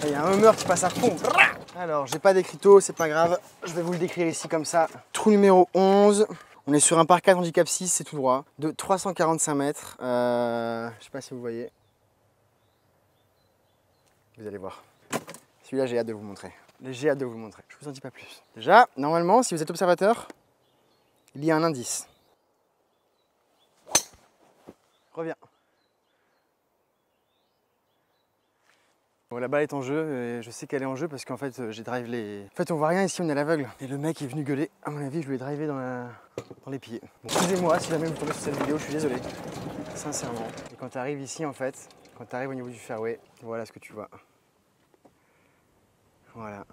Il y a un humeur qui passe à fond. Alors, j'ai pas d'écriteau, c'est pas grave. Je vais vous le décrire ici comme ça. Trou numéro 11. On est sur un par 4 handicap 6, c'est tout droit, de 345 mètres. Je sais pas si vous voyez. Vous allez voir. Celui-là, j'ai hâte de vous montrer. J'ai hâte de vous le montrer. Je vous en dis pas plus. Déjà, normalement, si vous êtes observateur, il y a un indice. Reviens. Bon, la balle est en jeu, et je sais qu'elle est en jeu parce qu'en fait, j'ai drive les... En fait, on voit rien ici, on est à l'aveugle. Et le mec est venu gueuler. À mon avis, je lui ai drivé dans les pieds. Bon, excusez-moi si jamais vous tombez sur cette vidéo, je suis désolé. Sincèrement. Et quand tu arrives ici, en fait, quand tu arrives au niveau du fairway, voilà ce que tu vois. Voilà.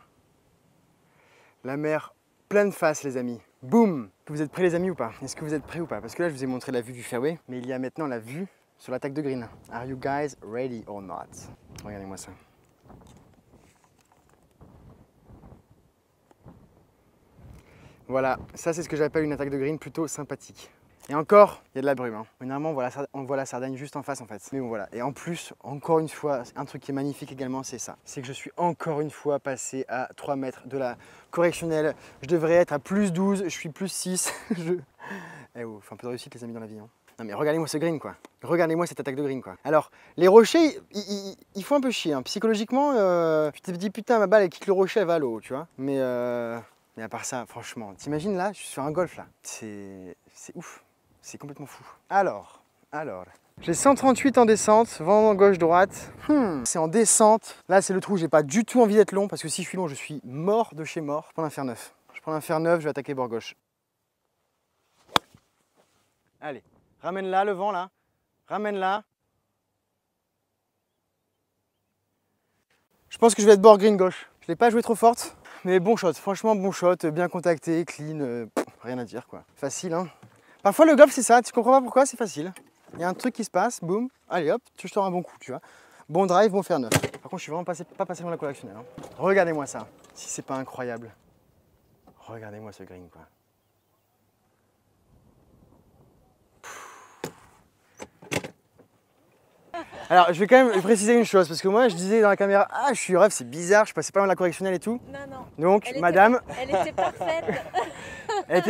La mer pleine face, les amis. Boum! Vous êtes prêts, les amis, ou pas? Est-ce que vous êtes prêts ou pas? Parce que là, je vous ai montré la vue du fairway, mais il y a maintenant la vue sur l'attaque de green. Are you guys ready or not? Regardez-moi ça. Voilà, ça c'est ce que j'appelle une attaque de green plutôt sympathique. Et encore, il y a de la brume. Hein. Mais normalement, on voit la Sardaigne juste en face en fait. Mais bon voilà. Et en plus, encore une fois, un truc qui est magnifique également, c'est ça. C'est que je suis encore une fois passé à 3 mètres de la correctionnelle. Je devrais être à plus 12, je suis plus 6. Eh oh, faut un peu de réussite les amis dans la vie. Hein. Non mais regardez-moi ce green quoi. Regardez-moi cette attaque de green quoi. Alors, les rochers, ils font un peu chier. Hein. Psychologiquement, tu te dis putain, ma balle elle quitte le rocher, elle va à l'eau, tu vois. Mais à part ça, franchement, t'imagines là, je suis sur un golf là. C'est ouf. C'est complètement fou. Alors, j'ai 138 en descente, vent gauche-droite. C'est en descente. Là, c'est le trou, j'ai pas du tout envie d'être long parce que si je suis long, je suis mort de chez mort. Je prends un fer 9. Je prends un fer 9, je vais attaquer bord gauche. Allez, ramène là, le vent là. Ramène là. Je pense que je vais être bord green gauche. Je l'ai pas joué trop forte, mais bon shot. Franchement, bon shot, bien contacté, clean, rien à dire quoi. Facile, hein. Parfois le golf c'est ça, tu comprends pas pourquoi, c'est facile. Il y a un truc qui se passe, boum, allez hop, tu sors un bon coup, tu vois. Bon drive, bon fer 9. Par contre, je suis vraiment pas passé dans la correctionnelle. Hein. Regardez-moi ça, si c'est pas incroyable. Regardez-moi ce green, quoi. Alors, je vais quand même préciser une chose, parce que moi, je disais dans la caméra, ah, je suis rêve, c'est bizarre, je passais pas dans la correctionnelle et tout. Non. Donc, madame... Elle était parfaite.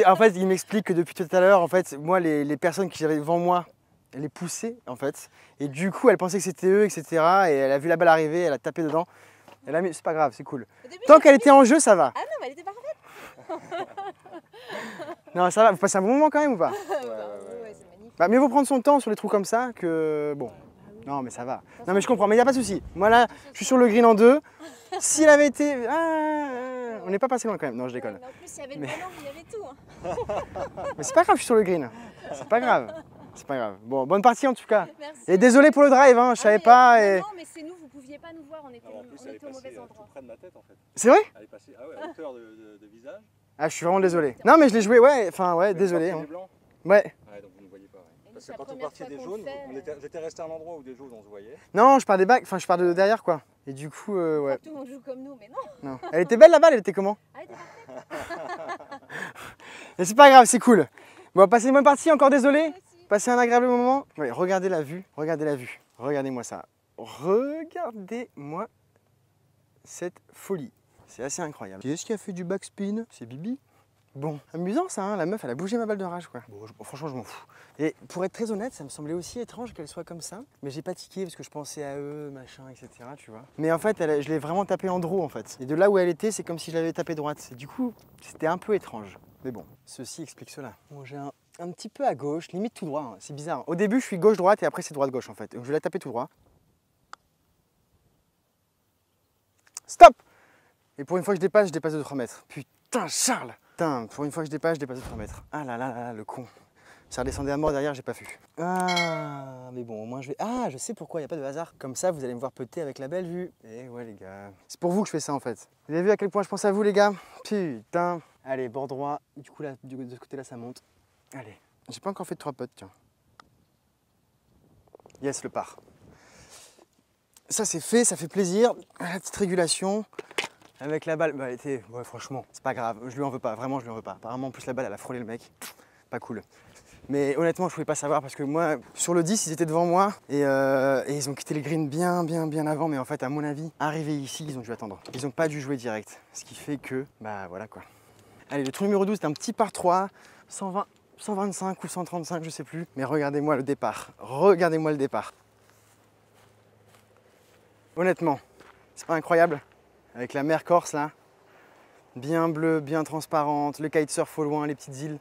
En fait, il m'explique que depuis tout à l'heure, en fait, moi, les personnes qui j'avais devant moi, elle les poussait, en fait. Et du coup, elle pensait que c'était eux, etc. Et elle a vu la balle arriver, elle a tapé dedans. Elle a mis... C'est pas grave, c'est cool. Tant qu'elle était en jeu, ça va. Ah non, mais elle était parfaite. Non, ça va. Vous passez un bon moment quand même ou pas? Ouais, c'est magnifique. Bah, mieux vaut prendre son temps sur les trous comme ça que... Bon. Non, mais ça va. Non, mais je comprends, mais il n'y a pas de souci. Moi, là, je suis sur le green en 2. S'il avait été... on n'est pas passé loin quand même. Non, je déconne. Mais en plus, il y avait le bon angle, il y avait tout. Hein. Mais c'est pas grave, je suis sur le green. C'est pas grave. C'est pas grave. Bon, bonne partie en tout cas. Merci. Et désolé pour le drive, hein, je savais pas. Et... Non, mais c'est nous, vous pouviez pas nous voir, on était au mauvais endroit. Tout près de ma tête en fait. C'est vrai? Elle est passée à hauteur de visage. Ah, je suis vraiment désolé. Non, mais je l'ai joué, ouais, enfin, ouais, désolé. Hein. Ouais. Ouais, donc vous ne voyez pas. Ouais. Parce c'est que la quand vous première partiez fois des qu'on jaunes, le fait. j'étais resté à un endroit où des jaunes on se voyait. Non, je pars des bacs, enfin, je pars de derrière, quoi. Et du coup, ouais. Tout le monde joue comme nous, mais non. Non. Elle était belle la balle, elle était comment? Elle était parfaite. Mais c'est pas grave, c'est cool. Bon, passez une bonne partie, encore désolé. Passez un agréable moment. Ouais, regardez la vue, regardez la vue. Regardez-moi ça. Regardez-moi cette folie. C'est assez incroyable. Qui est-ce qui a fait du backspin? C'est Bibi. Bon, amusant ça, hein, la meuf, elle a bougé ma balle de rage, quoi. Bon, franchement, je m'en fous. Et pour être très honnête, ça me semblait aussi étrange qu'elle soit comme ça. Mais j'ai pas tiqué parce que je pensais à eux, machin, etc., tu vois. Mais en fait, je l'ai vraiment tapé en draw, en fait. Et de là où elle était, c'est comme si je l'avais tapé droite. Et du coup, c'était un peu étrange. Mais bon, ceci explique cela. Bon, j'ai un petit peu à gauche, limite tout droit, hein. C'est bizarre. Au début, je suis gauche-droite et après, c'est droite-gauche, en fait. Donc, je vais la taper tout droit. Stop! Et pour une fois que je dépasse de 3 mètres. Putain, Charles! Putain, pour une fois que je dépasse de 3 mètres. Ah là là là, le con. Ça redescendait à mort derrière, j'ai pas vu. Ah, mais bon, au moins je vais... Ah, je sais pourquoi, il n'y a pas de hasard. Comme ça, vous allez me voir peter avec la belle vue. Et ouais, les gars. C'est pour vous que je fais ça, en fait. Vous avez vu à quel point je pense à vous, les gars? Putain. Allez, bord droit. Du coup, là, de ce côté-là, ça monte. Allez. J'ai pas encore fait de 3 potes, tiens. Yes, le par. Ça, c'est fait, ça fait plaisir. La petite régulation. Avec la balle, bah, elle était... Ouais, franchement, c'est pas grave. Je lui en veux pas, vraiment, je lui en veux pas. Apparemment, en plus, la balle, elle a frôlé le mec. Pas cool. Mais honnêtement, je pouvais pas savoir parce que moi, sur le 10, ils étaient devant moi et ils ont quitté les greens bien avant. Mais en fait, à mon avis, arrivés ici, ils ont dû attendre. Ils ont pas dû jouer direct. Ce qui fait que, bah voilà quoi. Allez, le trou numéro 12, c'est un petit par 3, 120, 125 ou 135, je sais plus. Mais regardez-moi le départ. Regardez-moi le départ. Honnêtement, c'est pas incroyable? Avec la mer Corse là, bien bleue, bien transparente, le kitesurf au loin, les petites îles.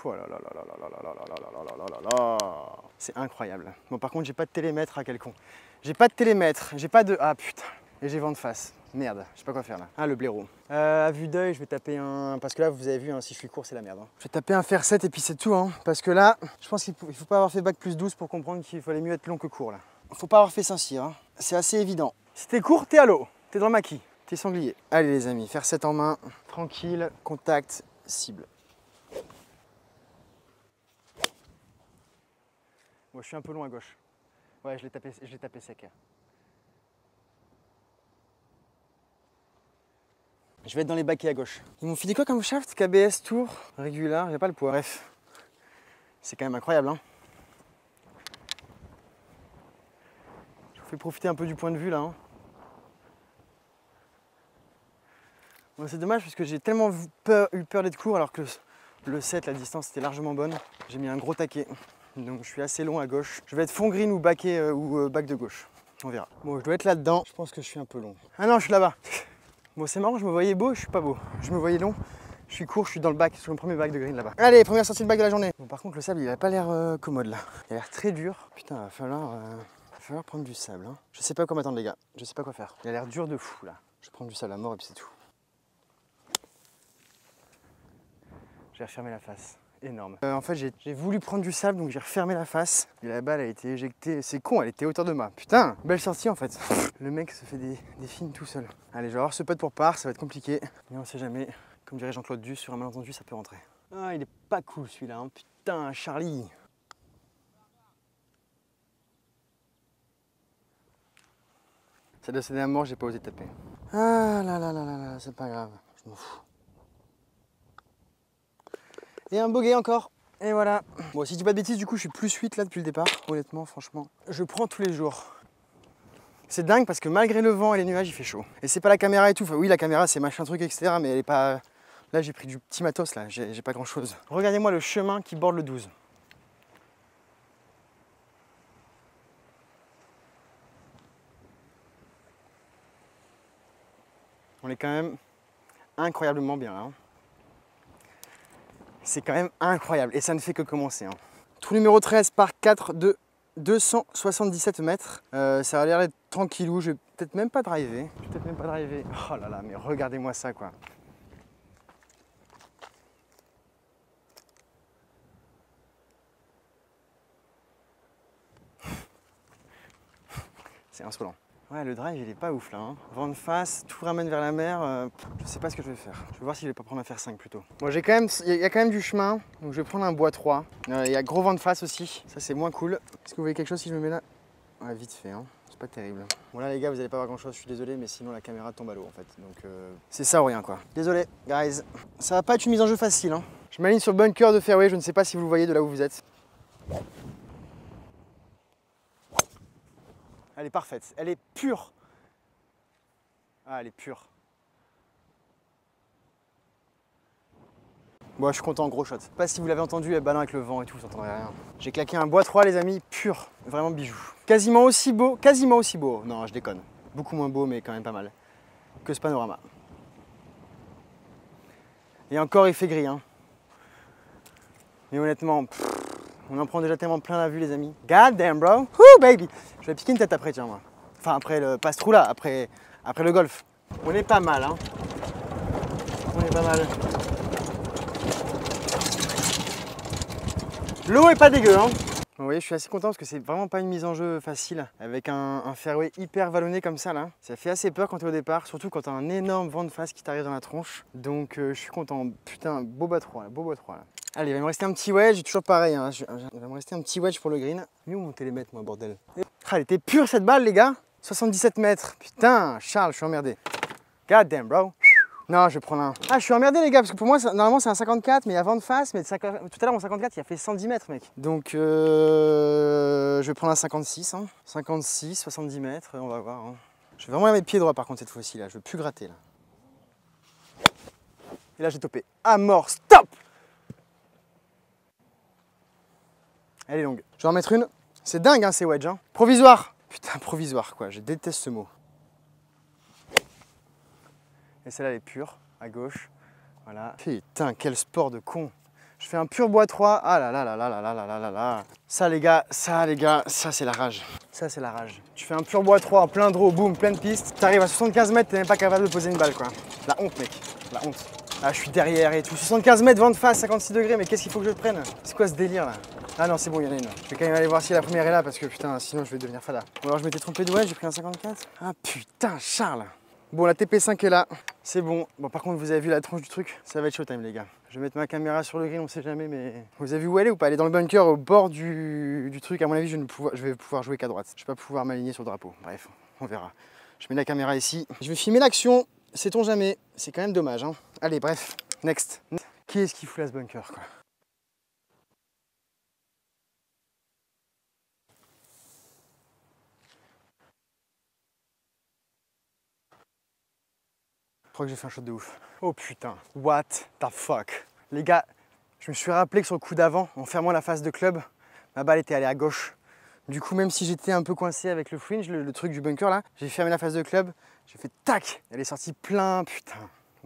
Oh là là là là là là là là là là là là. C'est incroyable. Bon, par contre, j'ai pas de télémètre à quel con. J'ai pas de télémètre, j'ai pas de... Ah putain. Et j'ai vent de face. Merde, je sais pas quoi faire là. Ah, le blaireau. À vue d'œil, je vais taper un... Parce que là, vous avez vu, hein, si je suis court, c'est la merde. Hein. Je vais taper un fer 7 et puis c'est tout. Hein, parce que là, je pense qu'il faut pas avoir fait bac plus 12 pour comprendre qu'il fallait mieux être long que court là. Faut pas avoir fait Saint-Cyr. Hein. C'est assez évident. Si t'es court, t'es à l'eau. T'es dans le maquis. T'es sanglier. Allez les amis, fer 7 en main. Tranquille, contact, cible. Moi, je suis un peu long à gauche. Ouais, je l'ai tapé sec. Je vais être dans les baquets à gauche. Ils m'ont filé quoi comme shaft? KBS Tour, régular, j'ai pas le poids. Bref, c'est quand même incroyable. Hein, je vous fais profiter un peu du point de vue là. Hein. Bon, c'est dommage parce que j'ai tellement eu peur d'être court alors que le 7, la distance était largement bonne. J'ai mis un gros taquet. Donc je suis assez long à gauche. Je vais être fond green ou baquet ou bac de gauche. On verra. Bon, je dois être là-dedans. Je pense que je suis un peu long. Ah non, je suis là-bas. Bon, c'est marrant, je me voyais beau, je suis pas beau. Je me voyais long, je suis court, je suis dans le bac, sur le premier bac de green là-bas. Allez, première sortie de bac de la journée. Bon, par contre, le sable, il a pas l'air commode là. Il a l'air très dur. Putain, va falloir prendre du sable. Hein. Je sais pas quoi m'attendre, les gars. Je sais pas quoi faire. Il a l'air dur de fou là. Je vais prendre du sable à mort et puis c'est tout. J'ai refermé la face. Énorme. En fait, j'ai voulu prendre du sable, donc j'ai refermé la face. Et la balle a été éjectée. C'est con, elle était à hauteur de moi. Putain, belle sortie en fait. Le mec se fait des films tout seul. Allez, je vais avoir ce putt pour par, ça va être compliqué. Mais on sait jamais. Comme dirait Jean-Claude Duss, sur un malentendu, ça peut rentrer. Ah, il est pas cool celui-là. Hein. Putain, Charlie. Ça doit sonner à mort, j'ai pas osé taper. Ah là là là là là, c'est pas grave. Je m'en fous. Et un bogey encore. Et voilà. Bon, si je dis pas de bêtises, du coup, je suis plus 8 là depuis le départ. Honnêtement, franchement, je prends tous les jours. C'est dingue parce que malgré le vent et les nuages, il fait chaud. Et c'est pas la caméra et tout. Enfin, oui, la caméra, c'est machin truc, etc. Mais elle est pas... Là, j'ai pris du petit matos, là. J'ai pas grand-chose. Regardez-moi le chemin qui borde le 12. On est quand même incroyablement bien, là. Hein. C'est quand même incroyable et ça ne fait que commencer. Hein. Trou numéro 13 par 4 de 277 mètres. Ça a l'air d'être tranquillou. Je vais peut-être même pas driver. Oh là là, mais regardez-moi ça quoi. C'est insolent. Ouais, le drive il est pas ouf là. Hein. Vent de face, tout ramène vers la mer. Je sais pas ce que je vais faire. Je vais voir si je vais pas prendre un fer 5 plutôt. Bon, il y a quand même du chemin, donc je vais prendre un bois 3. Il y a gros vent de face aussi, ça c'est moins cool. Est-ce que vous voyez quelque chose si je me mets là? Ouais, vite fait, hein. C'est pas terrible. Bon là les gars, vous allez pas voir grand chose, je suis désolé, mais sinon la caméra tombe à l'eau en fait. Donc c'est ça ou rien quoi. Désolé, guys. Ça va pas être une mise en jeu facile. Hein. Je m'aligne sur le bunker de fairway, je ne sais pas si vous le voyez de là où vous êtes. Elle est parfaite, elle est pure. Ah, elle est pure. Bon, je suis content, gros shot. Je sais pas si vous l'avez entendu, le ballon avec le vent et tout, vous n'entendrez rien. J'ai claqué un bois 3, les amis, pur. Vraiment bijou. Quasiment aussi beau. Non, je déconne. Beaucoup moins beau, mais quand même pas mal. Que ce panorama. Et encore, il fait gris. Hein. Mais honnêtement, on en prend déjà tellement plein la vue, les amis. God damn, bro. Woo, baby. Je vais piquer une tête après, tiens, moi. Enfin, après le passe-trou là, après le golf. On est pas mal, hein. On est pas mal. L'eau est pas dégueu, hein. Vous voyez, je suis assez content parce que c'est vraiment pas une mise en jeu facile avec un fairway hyper vallonné comme ça là. Ça fait assez peur quand tu es au départ, surtout quand tu as un énorme vent de face qui t'arrive dans la tronche. Donc je suis content. Putain, beau bas 3 là, beau bas 3 là. Allez, il va me rester un petit wedge, toujours pareil, hein. Il va me rester un petit wedge pour le green. Mais où mon télémètre, moi, bordel? Ah, elle était pure cette balle, les gars. 77 mètres. Putain, Charles, je suis emmerdé. God damn, bro. Non, je vais prendre un. Ah, je suis emmerdé, les gars, parce que pour moi, normalement, c'est un 54, mais il y a vent de face. Mais tout à l'heure, mon 54, il a fait 110 mètres, mec. Donc, je vais prendre un 56. Hein. 56, 70 mètres, on va voir. Hein. Je vais vraiment mettre pied droit, par contre, cette fois-ci, là. Je veux plus gratter, là. Et là, j'ai topé. À mort, stop! Elle est longue. Je vais en mettre une. C'est dingue, hein, ces wedges. Hein. Provisoire. Putain, provisoire, quoi. Je déteste ce mot. Et celle-là, elle est pure, à gauche. Voilà. Putain, quel sport de con. Je fais un pur bois 3. Ah là là là là là là là là là. Ça, les gars, ça, c'est la rage. Ça, c'est la rage. Tu fais un pur bois 3, plein draw, boum, pleine piste. T'arrives à 75 mètres, t'es même pas capable de poser une balle, quoi. La honte, mec. La honte. Ah, je suis derrière et tout. 75 mètres, vent de face, 56 degrés. Mais qu'est-ce qu'il faut que je prenne? C'est quoi ce délire, là? Ah non, c'est bon, il y en a une. Je vais quand même aller voir si la première est là parce que putain, sinon je vais devenir fada. Ou alors je m'étais trompé de ouais, j'ai pris un 54. Ah putain, Charles. Bon, la TP5 est là, c'est bon. Bon, par contre, vous avez vu la tronche du truc, ça va être showtime, les gars. Je vais mettre ma caméra sur le green, on sait jamais, mais... Vous avez vu où elle est ou pas? Elle est dans le bunker, au bord du truc. À mon avis, je vais pouvoir jouer qu'à droite. Je vais pas pouvoir m'aligner sur le drapeau. Bref, on verra. Je mets la caméra ici. Je vais filmer l'action, sait-on jamais. C'est quand même dommage, hein. Allez, bref, next. Qui est-ce qui fout là ce bunker, quoi? Je crois que j'ai fait un shot de ouf. Oh putain, what the fuck. Les gars, je me suis rappelé que sur le coup d'avant, en fermant la face de club, ma balle était allée à gauche. Du coup, même si j'étais un peu coincé avec le fringe, le truc du bunker là, j'ai fermé la face de club, j'ai fait tac, elle est sortie plein, putain.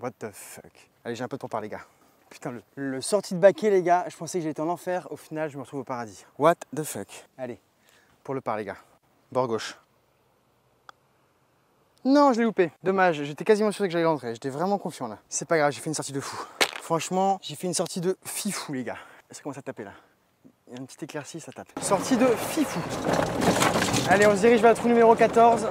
What the fuck. Allez, j'ai un peu de temps par les gars. Putain, le sorti de baquet, les gars, je pensais que j'étais en enfer, au final, je me retrouve au paradis. What the fuck. Allez, pour le par les gars. Bord gauche. Non, je l'ai loupé. Dommage, j'étais quasiment sûr que j'allais rentrer. J'étais vraiment confiant là. C'est pas grave, j'ai fait une sortie de fou. Franchement, j'ai fait une sortie de fifou, les gars. Ça commence à taper là. Il y a une petite éclaircie, ça tape. Sortie de fifou. Allez, on se dirige vers le trou numéro 14.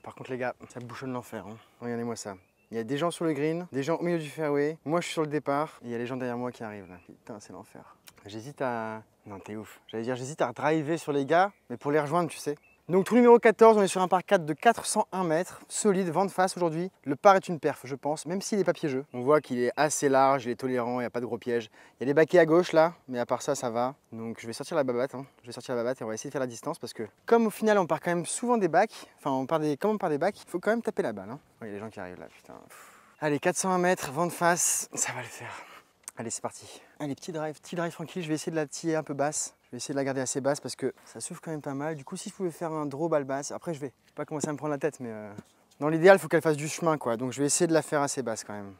Par contre, les gars, ça bouchonne l'enfer. Hein. Regardez-moi ça. Il y a des gens sur le green, des gens au milieu du fairway. Moi, je suis sur le départ. Et il y a les gens derrière moi qui arrivent là. Putain, c'est l'enfer. J'hésite à... Non, t'es ouf. J'allais dire, j'hésite à driver sur les gars, mais pour les rejoindre, tu sais. Donc, trou numéro 14, on est sur un par 4 de 401 mètres. Solide, vent de face aujourd'hui. Le par est une perf, je pense, même s'il est pas piégeux. On voit qu'il est assez large, il est tolérant, il n'y a pas de gros pièges. Il y a des baquets à gauche là, mais à part ça, ça va. Donc, je vais sortir la babatte. Hein. Je vais sortir la babatte et on va essayer de faire la distance parce que, comme au final, on part quand même souvent des bacs, comme on part des bacs, il faut quand même taper la balle. Hein. Oh, il y a les gens qui arrivent là, putain. Allez, 401 mètres, vent de face, ça va le faire. Allez, c'est parti. Allez, petit drive tranquille. Je vais essayer de la tirer un peu basse. Je vais essayer de la garder assez basse parce que ça souffle quand même pas mal. Du coup, si je pouvais faire un draw balle basse, après je vais pas commencer à me prendre la tête, mais dans l'idéal, il faut qu'elle fasse du chemin, quoi. Donc je vais essayer de la faire assez basse quand même.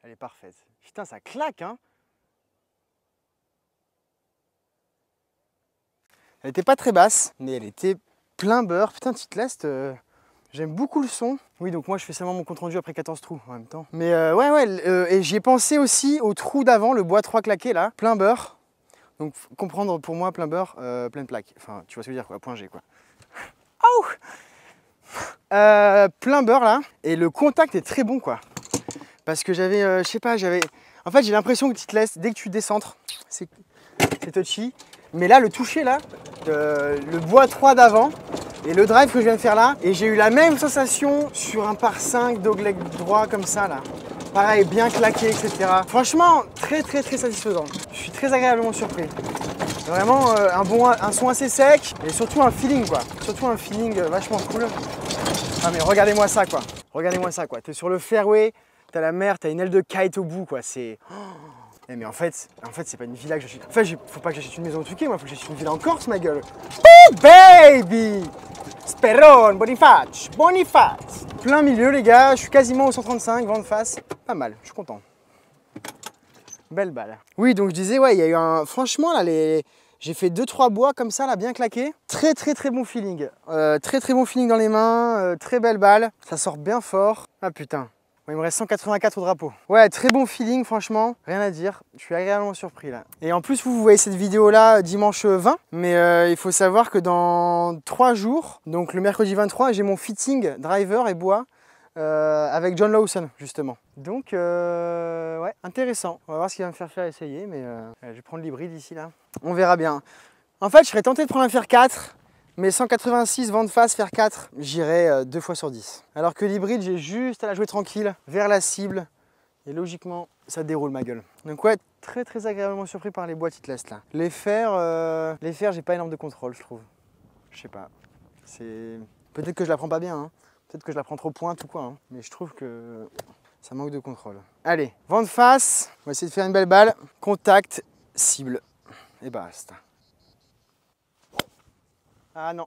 Elle est parfaite. Putain, ça claque, hein. Elle était pas très basse, mais elle était plein beurre. Putain, petite lest. J'aime beaucoup le son. Oui, donc moi je fais seulement mon compte rendu après 14 trous en même temps. Mais et j'y ai pensé aussi au trou d'avant, le bois 3 claqué là, plein beurre. Donc comprendre pour moi plein beurre, pleine plaque. Enfin, tu vois ce que je veux dire quoi, point G quoi. Oh plein beurre là. Et le contact est très bon quoi. Parce que j'avais, je sais pas, en fait j'ai l'impression que tu te laisses, dès que tu décentres, c'est touchy. Mais là le toucher là, le bois 3 d'avant, et le drive que je viens de faire là, et j'ai eu la même sensation sur un par 5 dogleg droit comme ça là. Pareil, bien claqué, etc. Franchement, très satisfaisant. Je suis très agréablement surpris. Vraiment un son assez sec et surtout un feeling quoi. Surtout un feeling vachement cool. Ah mais regardez-moi ça quoi. Regardez-moi ça quoi. T'es sur le fairway, t'as la mer, t'as une aile de kite au bout quoi. C'est... Eh mais en fait c'est pas une villa que j'achète. En fait, faut pas que j'achète une maison au Touquet, moi, faut que j'achète une villa en Corse, ma gueule. Oh baby! Sperone, Boniface. Plein milieu, les gars, je suis quasiment au 135, vent de face. Pas mal, je suis content. Belle balle. Oui, donc je disais, ouais, il y a eu un... Franchement, là, j'ai fait 2-3 bois comme ça, là, bien claqué. Très bon feeling. Très bon feeling dans les mains, très belle balle. Ça sort bien fort. Ah putain. Bon, il me reste 184 au drapeau. Ouais, très bon feeling, franchement, rien à dire. Je suis agréablement surpris là. Et en plus, vous voyez cette vidéo là dimanche 20, mais il faut savoir que dans 3 jours, donc le mercredi 23, j'ai mon fitting driver et bois avec John Lawson justement. Donc ouais, intéressant. On va voir ce qu'il va me faire essayer, mais je vais prendre l'hybride ici là. On verra bien. En fait, je serais tenté de prendre un fer 4. Mais 186 vent de face, fer 4, j'irai 2 fois sur 10. Alors que l'hybride, j'ai juste à la jouer tranquille, vers la cible. Et logiquement, ça déroule ma gueule. Donc ouais, très agréablement surpris par les boîtes Titleist là. Les fers, j'ai pas énorme de contrôle, je trouve. Je sais pas. Peut-être que je la prends pas bien, hein. Peut-être que je la prends trop pointe ou quoi. Hein. Mais je trouve que ça manque de contrôle. Allez, vent de face. On va essayer de faire une belle balle. Contact, cible. Et basta. Ah non.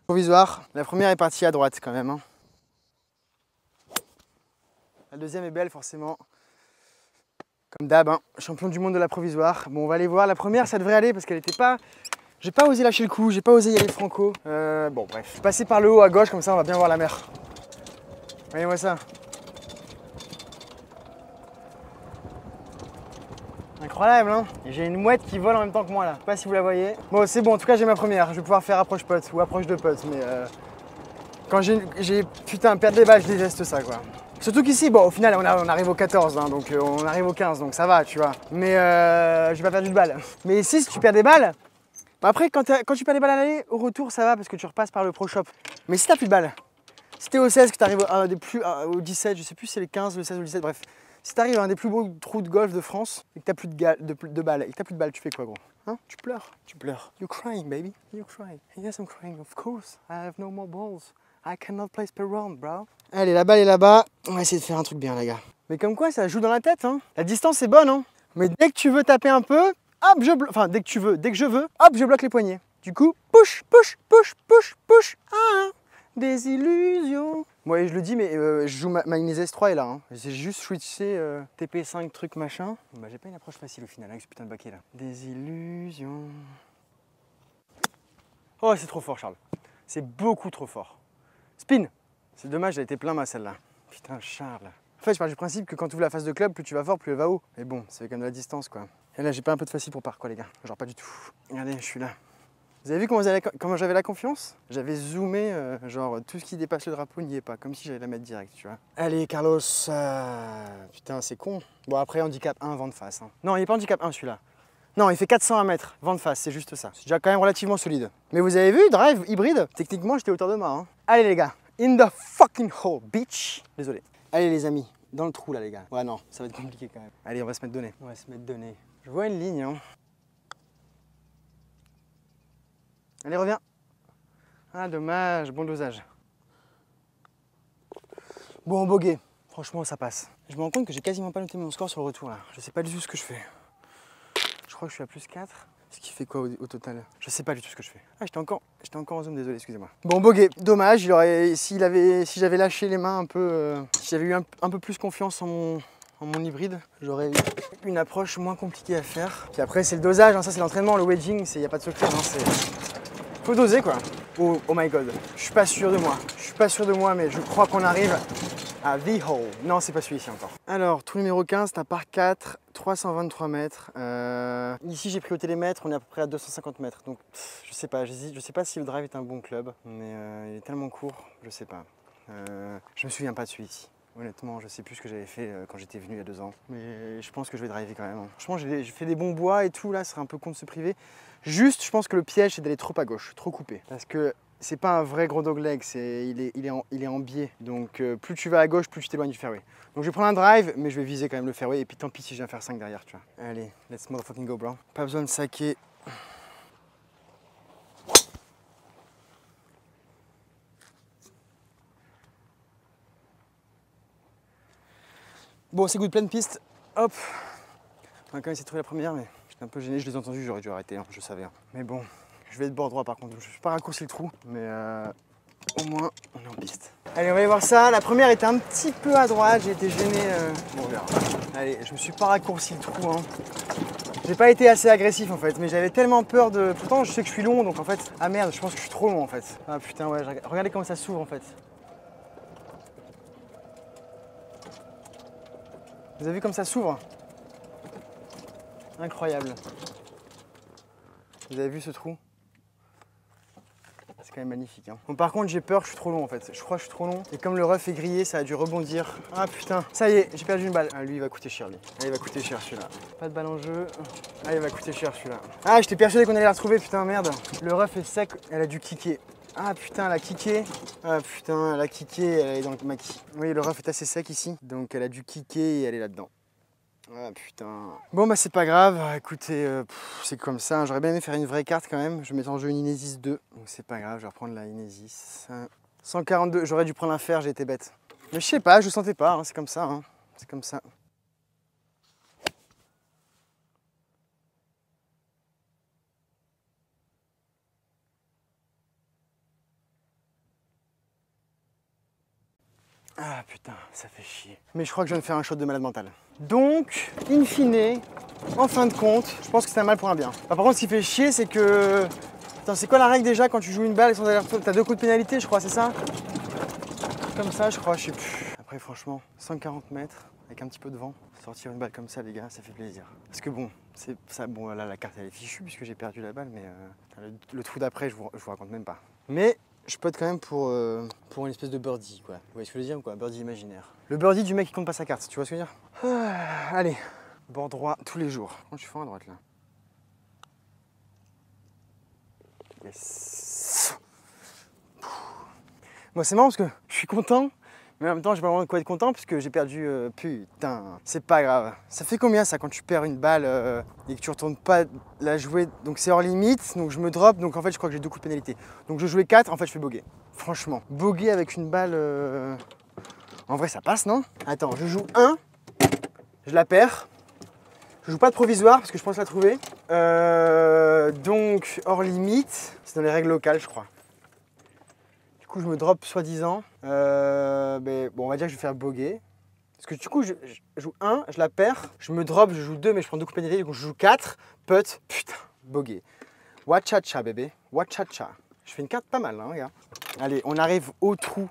Provisoire. La première est partie à droite quand même. Hein. La deuxième est belle forcément. Comme d'hab, hein. Champion du monde de la provisoire. Bon, on va aller voir. La première, ça devrait aller parce qu'elle était pas... J'ai pas osé lâcher le coup, j'ai pas osé y aller franco. Bon, bref. Passer par le haut à gauche, comme ça on va bien voir la mer. Voyez-moi ça. Incroyable, hein. J'ai une mouette qui vole en même temps que moi là. Je sais pas si vous la voyez. Bon, c'est bon, en tout cas j'ai ma première. Je vais pouvoir faire approche pote ou approche de pote. Mais quand putain, perdre des balles, je déteste ça quoi. Surtout qu'ici, bon, au final on arrive au 14, hein, donc on arrive au 15, donc ça va, tu vois. Mais je vais pas perdre de balles. Mais ici, si tu perds des balles, bah après quand tu perds des balles à l'aller, au retour ça va parce que tu repasses par le pro shop. Mais si t'as plus de balles, si t'es au 16, que t'arrives au 17, je sais plus si c'est le 15, le 16 ou le 17, bref. Si t'arrives à un des plus beaux trous de golf de France et que t'as plus de balles, et que t'as plus de balles, tu fais quoi gros? Hein? Tu pleures, tu pleures. You're crying baby, you're crying. Yes I'm crying, of course. I have no more balls. I cannot play per round bro. Allez, la balle est là-bas, on va essayer de faire un truc bien les gars. Mais comme quoi ça joue dans la tête hein. La distance est bonne hein. Mais dès que tu veux taper un peu, hop je bloque, enfin dès que je veux, hop je bloque les poignets. Du coup, push, push, push, push, push. Ah, des illusions. Ouais, je le dis, mais je joue ma Inez S3 est là. Hein. J'ai juste switché TP5 truc machin. Bah, j'ai pas une approche facile au final avec ce putain de baquet là. Des illusions. Oh, c'est trop fort, Charles. C'est beaucoup trop fort. Spin. C'est dommage, elle était plein ma celle-là. Putain, Charles. En fait, je pars du principe que quand tu ouvres la phase de club, plus tu vas fort, plus elle va haut. Mais bon, c'est comme de la distance quoi. Et là, j'ai pas un peu de facile pour par quoi, les gars. Genre pas du tout. Regardez, je suis là. Vous avez vu comment j'avais la confiance? J'avais zoomé, genre tout ce qui dépasse le drapeau n'y est pas, comme si j'allais la mettre direct, tu vois. Allez, Carlos, putain, c'est con. Bon, après, handicap 1, vent de face. Hein. Non, il n'est pas handicap 1 celui-là. Non, il fait 400 mètres, vent de face, c'est juste ça. C'est déjà quand même relativement solide. Mais vous avez vu, drive, hybride, techniquement, j'étais hauteur de mât. Hein. Allez, les gars, in the fucking hole, bitch. Désolé. Allez, les amis, dans le trou, là, les gars. Ouais, non, ça va être compliqué quand même. Allez, on va se mettre donné. On va se mettre donné. Je vois une ligne, hein. Allez, reviens. Ah, dommage, bon dosage. Bon, bogey, franchement, ça passe. Je me rends compte que j'ai quasiment pas noté mon score sur le retour, là. Je sais pas du tout ce que je fais. Je crois que je suis à plus 4. Ce qui fait quoi au total? Je sais pas du tout ce que je fais. Ah, j'étais encore en zone, désolé, excusez-moi. Bon, bogey, dommage, si j'avais lâché les mains un peu, si j'avais eu un peu plus confiance en mon hybride, j'aurais eu une approche moins compliquée à faire. Puis après, c'est le dosage, hein, ça c'est l'entraînement, le wedging, il n'y a pas de secret, hein, faut doser quoi. Oh my god, je suis pas sûr de moi. Je suis pas sûr de moi, mais je crois qu'on arrive à The Hole. Non, c'est pas celui-ci encore. Alors, trou numéro 15, c'est un par 4, 323 mètres. Ici, j'ai pris au télémètre, on est à peu près à 250 mètres. Donc, je sais pas, j'hésite. Je sais pas si le drive est un bon club, mais il est tellement court, je sais pas. Je me souviens pas de celui-ci. Honnêtement, je sais plus ce que j'avais fait quand j'étais venu il y a 2 ans. Mais je pense que je vais driver quand même. Hein. Franchement, j'ai fait des bons bois et tout, là, ce serait un peu con de se priver. Juste, je pense que le piège, c'est d'aller trop à gauche, trop coupé. Parce que c'est pas un vrai gros dogleg, il est en biais. Donc, plus tu vas à gauche, plus tu t'éloignes du fairway. Donc, je vais prendre un drive, mais je vais viser quand même le fairway. Et puis, tant pis si je viens faire 5 derrière, tu vois. Allez, let's motherfucking go, bro. Pas besoin de saquer. Bon, c'est good, pleine piste. Hop. On va quand même essayer de trouver la première, mais j'étais un peu gêné, je l'ai entendu, j'aurais dû arrêter, hein, je savais. Hein. Mais bon, je vais être bord droit par contre. Je ne suis pas raccourci le trou, mais au moins, on est en piste. Allez, on va aller voir ça. La première était un petit peu à droite, j'ai été gêné. Bon, on verra. Allez, je me suis pas raccourci le trou. Hein. J'ai pas été assez agressif en fait, mais j'avais tellement peur de... Pourtant je sais que je suis long, donc en fait... Ah merde, je pense que je suis trop long en fait. Ah putain ouais, regardez comment ça s'ouvre en fait. Vous avez vu comme ça s'ouvre? Incroyable. Vous avez vu ce trou? C'est quand même magnifique. Hein. Bon, par contre, j'ai peur, je suis trop long en fait. Je crois que je suis trop long. Et comme le ref est grillé, ça a dû rebondir. Ah putain, ça y est, j'ai perdu une balle. Ah, lui, il va coûter cher, lui. Ah, il va coûter cher celui-là. Pas de balle en jeu. Ah, il va coûter cher celui-là. Ah, j'étais persuadé qu'on allait la retrouver, putain, merde. Le ref est sec, elle a dû kicker. Ah putain, elle a kické. Ah putain, elle a kické, elle est dans le maquis. Oui, le ref est assez sec ici. Donc elle a dû kicker et elle est là-dedans. Ah putain. Bon bah c'est pas grave, écoutez, c'est comme ça, j'aurais bien aimé faire une vraie carte quand même. Je vais mettre en jeu une Inesis 2, donc c'est pas grave, je vais reprendre la Inesis. 142, j'aurais dû prendre un fer, j'ai été bête. Mais je sais pas, je sentais pas, hein, c'est comme ça, hein. C'est comme ça. Ah putain, ça fait chier. Mais je crois que je viens de faire un shot de malade mental. Donc, in fine, en fin de compte, je pense que c'est un mal pour un bien. Par contre, ce qui fait chier, c'est que... Attends, c'est quoi la règle déjà quand tu joues une balle sans aller-retour? T'as 2 coups de pénalité, je crois, c'est ça? Comme ça, je crois, je sais plus. Après, franchement, 140 mètres, avec un petit peu de vent, sortir une balle comme ça, les gars, ça fait plaisir. Parce que bon, c'est ça, bon, là, la carte, elle est fichue puisque j'ai perdu la balle, mais le trou d'après, je vous raconte même pas. Mais... je pote quand même pour une espèce de birdie, quoi. Vous voyez ce que je veux dire ou quoi? Birdie imaginaire. Le birdie du mec qui compte pas sa carte, tu vois ce que je veux dire? Allez, bord droit tous les jours. Quand je suis fort à droite là. Yes. Moi c'est marrant parce que je suis content, mais en même temps j'ai pas vraiment de quoi être content parce que j'ai perdu. Putain, c'est pas grave. Ça fait combien ça quand tu perds une balle et que tu retournes pas la jouer? Donc c'est hors limite, donc je me drop, donc en fait je crois que j'ai 2 coups de pénalité. Donc je jouais 4, en fait je fais bogey. Franchement, bogey avec une balle, en vrai ça passe non? Attends, je joue 1, je la perds. Je joue pas de provisoire parce que je pense la trouver. Donc hors limite, c'est dans les règles locales je crois. Du coup je me drop soi-disant. Bon on va dire que je vais faire bogey. Parce que du coup je joue 1, je la perds, je me drop, je joue 2 mais je prends 2 coups de pénalité, donc je joue 4, putt, putain, bogey. Wachacha bébé, wachacha. Je fais une carte pas mal hein les gars. Allez, on arrive au trou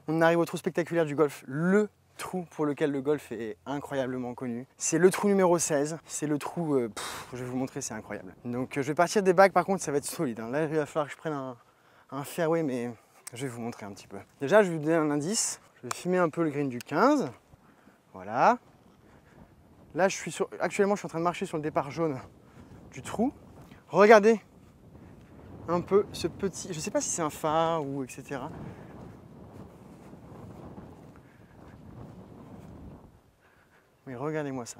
spectaculaire du golf, le trou pour lequel le golf est incroyablement connu. C'est le trou numéro 16, c'est le trou, je vais vous montrer, c'est incroyable. Donc je vais partir des bagues, par contre ça va être solide. Hein. Là il va falloir que je prenne un fairway, mais je vais vous montrer un petit peu. Déjà je vais vous donner un indice, je vais filmer un peu le green du 15. Voilà. Là, actuellement, je suis en train de marcher sur le départ jaune du trou. Regardez un peu ce petit... Je ne sais pas si c'est un phare ou etc. Mais regardez-moi ça.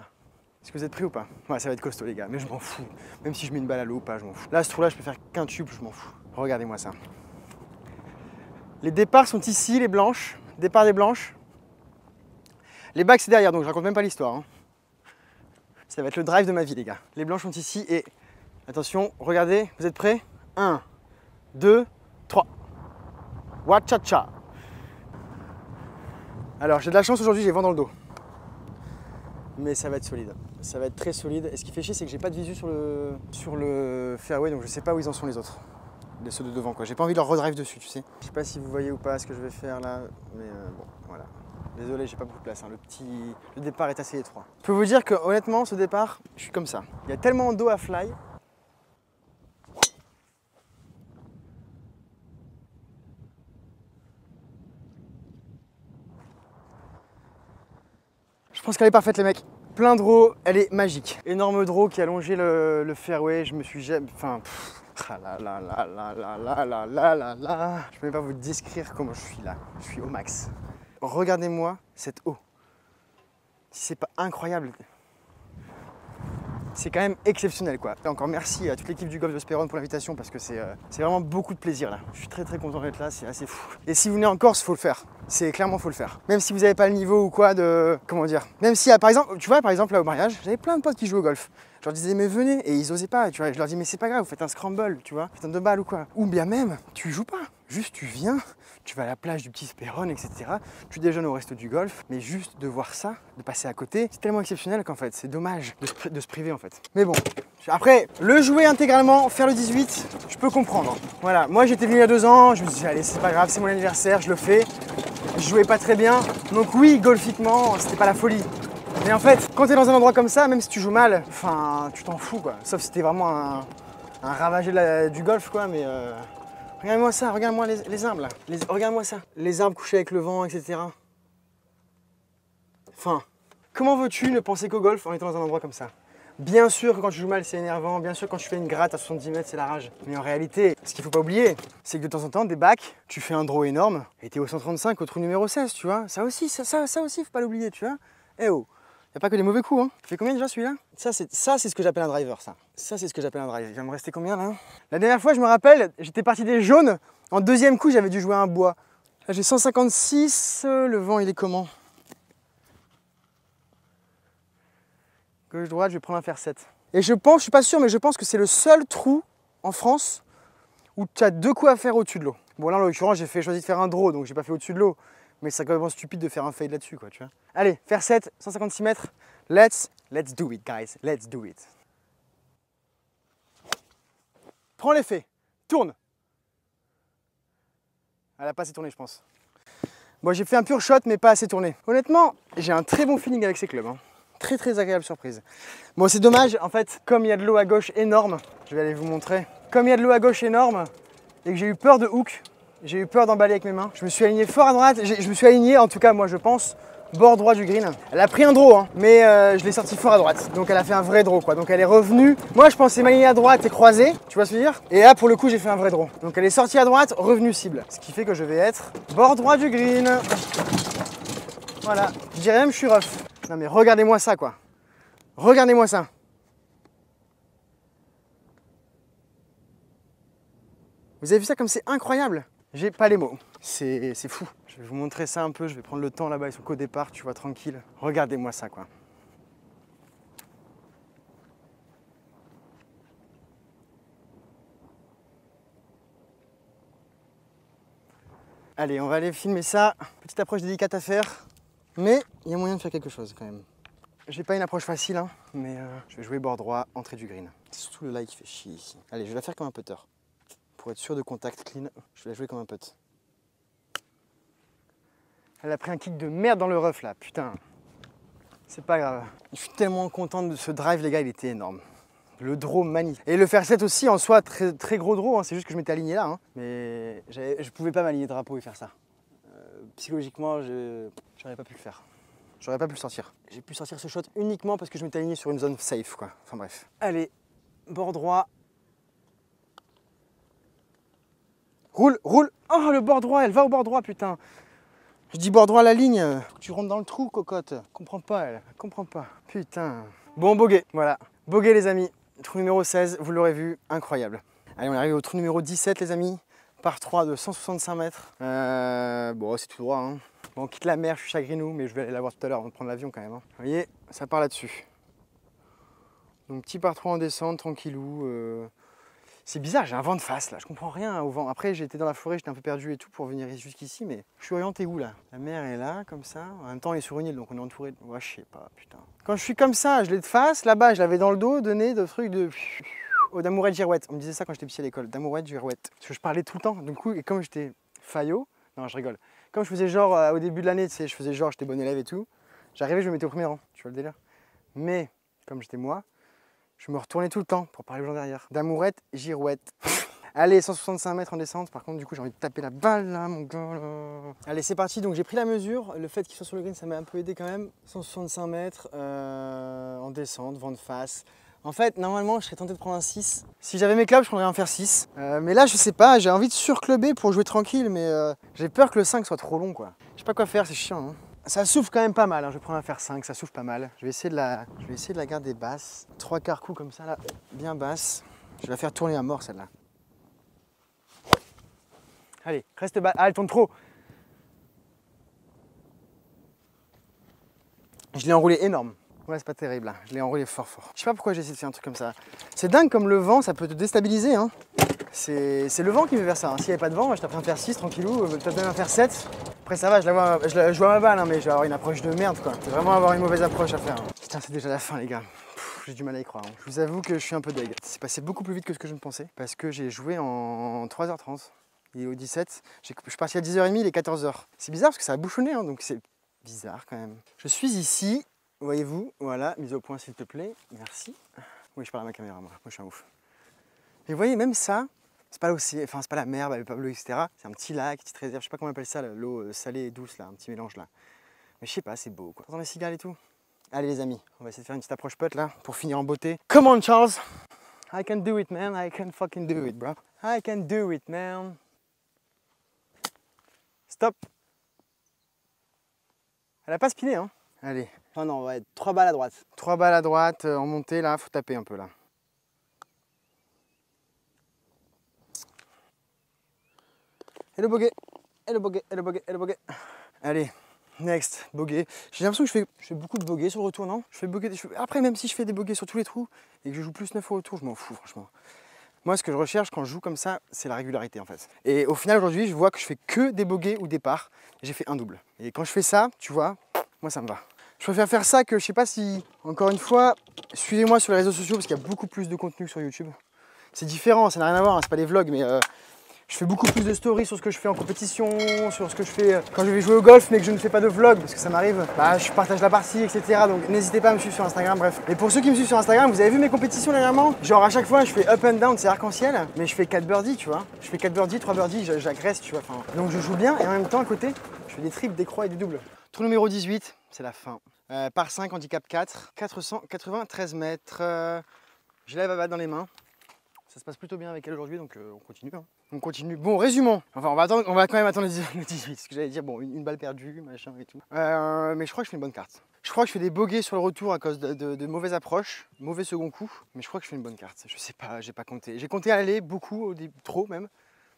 Est-ce que vous êtes prêts ou pas? Ouais, ça va être costaud, les gars, mais je m'en fous. Même si je mets une balle à l'eau ou pas, je m'en fous. Là, ce trou-là, je peux faire qu'un tube, je m'en fous. Regardez-moi ça. Les départs sont ici, les blanches. Départ des blanches. Les bagues c'est derrière, donc je raconte même pas l'histoire. Hein. Ça va être le drive de ma vie les gars. Les blanches sont ici et attention, regardez, vous êtes prêts? 1, 2, 3. Wachacha. Alors j'ai de la chance aujourd'hui, j'ai vent dans le dos. Mais ça va être solide. Ça va être très solide. Et ce qui fait chier, c'est que j'ai pas de visu sur le fairway, donc je sais pas où ils en sont les autres. Ceux de devant quoi. J'ai pas envie de leur redrive dessus, tu sais. Je sais pas si vous voyez ou pas ce que je vais faire là, mais bon, voilà. Désolé, j'ai pas beaucoup de place, hein. Le départ est assez étroit. Je peux vous dire que honnêtement, ce départ, je suis comme ça. Il y a tellement d'eau à fly. Je pense qu'elle est parfaite les mecs. Plein de draw, elle est magique. Énorme draw qui a longé le fairway, je me suis jamais... Enfin... Ah là là là là là là là là là là. Je peux même pas vous décrire comment je suis là. Je suis au max. Regardez-moi cette eau. Si c'est pas incroyable, c'est quand même exceptionnel quoi. Et encore merci à toute l'équipe du golf de Spéronne pour l'invitation parce que c'est vraiment beaucoup de plaisir là. Je suis très content d'être là, c'est assez fou. Et si vous venez en Corse, faut le faire. C'est clairement faut le faire. Même si vous n'avez pas le niveau ou quoi de... Comment dire. Même si par exemple, tu vois par exemple là au mariage, j'avais plein de potes qui jouent au golf. Je leur disais mais venez et ils osaient pas, tu vois. Je leur dis mais c'est pas grave, vous faites un scramble, tu vois. Faites un 2 balles ou quoi. Ou bien même, tu joues pas. Juste tu viens, tu vas à la plage du petit Spéronne, etc. Tu déjeunes au resto du golf, mais juste de voir ça, de passer à côté, c'est tellement exceptionnel qu'en fait, c'est dommage de se priver en fait. Mais bon, Après, le jouer intégralement, faire le 18, je peux comprendre. Voilà, moi j'étais venu il y a 2 ans, je me suis dit allez c'est pas grave, c'est mon anniversaire, je le fais. Je jouais pas très bien, donc oui, golfiquement, c'était pas la folie. Mais en fait, quand t'es dans un endroit comme ça, même si tu joues mal, enfin, tu t'en fous quoi. Sauf si t'es vraiment un ravagé du golf quoi, mais regarde-moi ça, regarde-moi les arbres là. Regarde-moi ça, les arbres couchés avec le vent, etc. Enfin, comment veux-tu ne penser qu'au golf en étant dans un endroit comme ça? Bien sûr que quand tu joues mal c'est énervant, bien sûr quand tu fais une gratte à 70 mètres c'est la rage. Mais en réalité, ce qu'il faut pas oublier, c'est que de temps en temps, des bacs, tu fais un draw énorme et t'es au 135 au trou numéro 16, tu vois. Ça aussi, faut pas l'oublier, tu vois. Eh oh, y a pas que des mauvais coups, hein. Tu fais combien déjà celui-là? Ça c'est ce que j'appelle un driver, ça. Ça c'est ce que j'appelle un drive. Il va me rester combien là? La dernière fois, je me rappelle, j'étais parti des jaunes. En deuxième coup, j'avais dû jouer un bois. Là j'ai 156, le vent il est comment? Gauche-droite, je vais prendre un fer 7. Et je pense, je suis pas sûr, mais je pense que c'est le seul trou en France où tu as 2 coups à faire au-dessus de l'eau. Bon là en l'occurrence j'ai choisi de faire un draw, donc j'ai pas fait au-dessus de l'eau. Mais c'est quand même stupide de faire un fade là-dessus quoi, tu vois. Allez, fer 7, 156 mètres. Let's do it guys, let's do it. Prends l'effet, tourne. Elle a pas assez tourné je pense. Bon j'ai fait un pur shot mais pas assez tourné. Honnêtement, j'ai un très bon feeling avec ces clubs. Hein. Très agréable surprise. Bon c'est dommage en fait, comme il y a de l'eau à gauche énorme, je vais aller vous montrer. Comme il y a de l'eau à gauche énorme et que j'ai eu peur de hook, j'ai eu peur d'emballer avec mes mains, je me suis aligné fort à droite, je me suis aligné en tout cas moi je pense, bord droit du green. Elle a pris un draw hein, mais je l'ai sorti fort à droite, donc elle a fait un vrai draw quoi. Donc elle est revenue, moi je pensais m'aligner à droite et croiser, tu vois ce que je veux dire? Et là pour le coup j'ai fait un vrai draw. Donc elle est sortie à droite, revenue cible. Ce qui fait que je vais être bord droit du green. Voilà, je dirais même que je suis rough. Non mais regardez-moi ça quoi. Regardez-moi ça. Vous avez vu ça comme c'est incroyable? J'ai pas les mots. C'est fou. Je vais vous montrer ça un peu. Je vais prendre le temps là-bas. Ils sont qu'au départ, tu vois, tranquille. Regardez-moi ça quoi. Allez, on va aller filmer ça. Petite approche délicate à faire. Mais il y a moyen de faire quelque chose quand même. J'ai pas une approche facile, hein, mais je vais jouer bord droit, entrée du green. C'est surtout le lie qui fait chier ici. Allez, je vais la faire comme un putter. Pour être sûr de contact clean, je vais la jouer comme un putt. Elle a pris un kick de merde dans le rough là, putain. C'est pas grave. Je suis tellement content de ce drive, les gars, il était énorme. Le draw magnifique. Et le fer 7 aussi, en soi, très gros draw, hein, c'est juste que je m'étais aligné là. Hein, mais je pouvais pas m'aligner drapeau et faire ça. Psychologiquement, j'aurais pas pu le faire. J'aurais pas pu le sortir. J'ai pu sortir ce shot uniquement parce que je m'étais aligné sur une zone safe quoi. Enfin bref. Allez, bord droit. Roule, roule. Oh le bord droit, elle va au bord droit putain. Je dis bord droit à la ligne. Tu rentres dans le trou cocotte. Comprends pas elle, comprends pas. Putain. Bon bogey, voilà. Bogey les amis. Trou numéro 16, vous l'aurez vu, incroyable. Allez on arrive au trou numéro 17 les amis. Par 3 de 165 mètres. Bon c'est tout droit hein. Bon, on quitte la mer, je suis chagrinou, mais je vais aller la voir tout à l'heure avant de prendre l'avion quand même. Hein. Vous voyez, ça part là-dessus. Donc petit par 3 en descente, tranquillou. C'est bizarre, j'ai un vent de face là, je comprends rien au vent. Après j'étais dans la forêt, j'étais un peu perdu et tout pour venir jusqu'ici, mais je suis orienté où là? La mer est là, comme ça. En même temps, on est sur une île, donc on est entouré de... Ouais, je sais pas, putain. Quand je suis comme ça, je l'ai de face, là-bas, je l'avais dans le dos, de nez, de trucs de... Oh, d'amourette girouette. On me disait ça quand j'étais petit à l'école, d'amourette girouette. Parce que je parlais tout le temps, du coup, et comme j'étais faillot, non, je rigole. Comme je faisais genre, au début de l'année, tu sais, je faisais genre, j'étais bon élève et tout, j'arrivais, je me mettais au premier rang, tu vois le délire. Mais, comme j'étais moi, je me retournais tout le temps pour parler aux gens derrière. D'amourette, girouette. Allez, 165 mètres en descente, par contre, du coup, j'ai envie de taper la balle là, mon gars là. Allez, c'est parti, donc j'ai pris la mesure. Le fait qu'il soit sur le green, ça m'a un peu aidé quand même. 165 mètres en descente, vent de face. En fait, normalement, je serais tenté de prendre un 6. Si j'avais mes clubs, je prendrais un fer 6. Mais là, je sais pas, j'ai envie de surclubber pour jouer tranquille, mais j'ai peur que le 5 soit trop long, quoi. Je sais pas quoi faire, c'est chiant. Hein. Ça souffle quand même pas mal, hein. Je vais prendre un fer 5, ça souffle pas mal. Je vais essayer de la garder basse. 3/4 coups comme ça, là, bien basse. Je vais la faire tourner à mort, celle-là. Allez, reste bas. Ah, elle tourne trop. Je l'ai enroulé énorme. Ouais, c'est pas terrible là, je l'ai enroulé fort. Je sais pas pourquoi j'ai essayé de faire un truc comme ça. C'est dingue comme le vent, ça peut te déstabiliser. Hein. C'est le vent qui me fait faire ça. Hein. S'il n'y avait pas de vent, je t'apprends un fer 6 tranquillou, peut-être même un fer 7. Après ça va, je vois ma balle, hein, mais je vais avoir une approche de merde quoi. Je vais vraiment avoir une mauvaise approche à faire. Hein. Putain, c'est déjà la fin les gars. J'ai du mal à y croire. Hein. Je vous avoue que je suis un peu deg. C'est passé beaucoup plus vite que ce que je ne pensais parce que j'ai joué en 3h30 et au 17, je suis parti à 10h30, il est 14h. C'est bizarre parce que ça a bouchonné, hein, donc c'est bizarre quand même. Je suis ici, voyez-vous, voilà, mise au point s'il te plaît, merci. Oui, je parle à ma caméra, moi je suis un ouf. Mais vous voyez, même ça, c'est pas l'océan, enfin c'est pas la mer, le Pablo, etc. C'est un petit lac, petite réserve, je sais pas comment on appelle ça, l'eau salée et douce, là, un petit mélange là. Mais je sais pas, c'est beau quoi. Entendez les cigales et tout. Allez les amis, on va essayer de faire une petite approche putt là, pour finir en beauté. Come on Charles! I can do it man, I can fucking do it bro. I can do it man. Stop! Elle a pas spiné hein? Allez. Oh non, ouais, 3 balles à droite. 3 balles à droite, en montée là, faut taper un peu là. Et le bogey, et le bogey, et le bogey, et le bogey. Allez, next, bogey. J'ai l'impression que je fais beaucoup de bogey sur le retour, non? Après, même si je fais des bogeys sur tous les trous et que je joue plus 9 au retour, je m'en fous franchement. Moi, ce que je recherche quand je joue comme ça, c'est la régularité en fait. Et au final, aujourd'hui, je vois que je fais que des bogeys ou des pares. J'ai fait un double. Et quand je fais ça, tu vois, moi ça me va. Je préfère faire ça que, je sais pas si, encore une fois, suivez-moi sur les réseaux sociaux parce qu'il y a beaucoup plus de contenu sur YouTube. C'est différent, ça n'a rien à voir, hein, c'est pas des vlogs, mais je fais beaucoup plus de stories sur ce que je fais en compétition, sur ce que je fais quand je vais jouer au golf, mais que je ne fais pas de vlog parce que ça m'arrive. Bah, je partage la partie, etc. Donc n'hésitez pas à me suivre sur Instagram, bref. Et pour ceux qui me suivent sur Instagram, vous avez vu mes compétitions dernièrement? Genre à chaque fois, je fais up and down, c'est arc-en-ciel, mais je fais 4 birdies, tu vois. Je fais 4 birdies, 3 birdies, j'agresse, tu vois. Enfin, donc je joue bien et en même temps à côté, je fais des triples, des croix et des doubles. Trou numéro 18, c'est la fin. Par 5, handicap 4, 493 mètres. J'ai la babatte dans les mains. Ça se passe plutôt bien avec elle aujourd'hui, donc on continue. Hein. On continue. Bon, résumons. Enfin, on va quand même attendre le 18. Ce que j'allais dire, bon, une balle perdue, machin et tout. Mais je crois que je fais une bonne carte. Je crois que je fais des bogeys sur le retour à cause de mauvaises approches, mauvais second coup. Mais je crois que je fais une bonne carte. Je sais pas, j'ai pas compté. J'ai compté à l'aller beaucoup, trop même.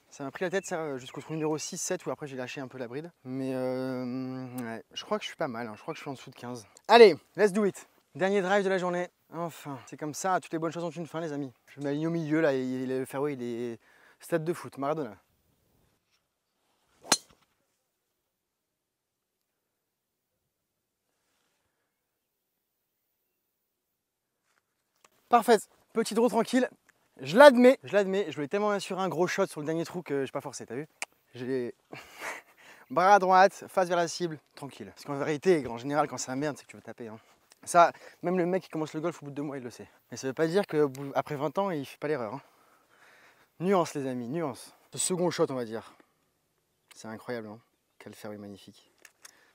Ça m'a pris la tête ça jusqu'au trou numéro 6, 7 où après j'ai lâché un peu la bride. Mais ouais, je crois que je suis pas mal. Hein. Je crois que je suis en dessous de 15. Allez, let's do it. Dernier drive de la journée. Enfin, c'est comme ça, toutes les bonnes choses ont une fin les amis. Je m'aligne au milieu là, le fairway il est stade de foot, Maradona. Parfait, petit draw tranquille, je l'admets, je voulais tellement assurer un gros shot sur le dernier trou que j'ai pas forcé, t'as vu? J'ai bras à droite, face vers la cible, tranquille. Parce qu'en vérité, en général quand c'est la merde, c'est que tu veux taper. Hein. Ça, même le mec qui commence le golf au bout de 2 mois, il le sait. Mais ça veut pas dire qu'après 20 ans, il fait pas l'erreur. Hein. Nuance les amis, nuance. Ce second shot, on va dire. C'est incroyable, hein. Quel fairway magnifique.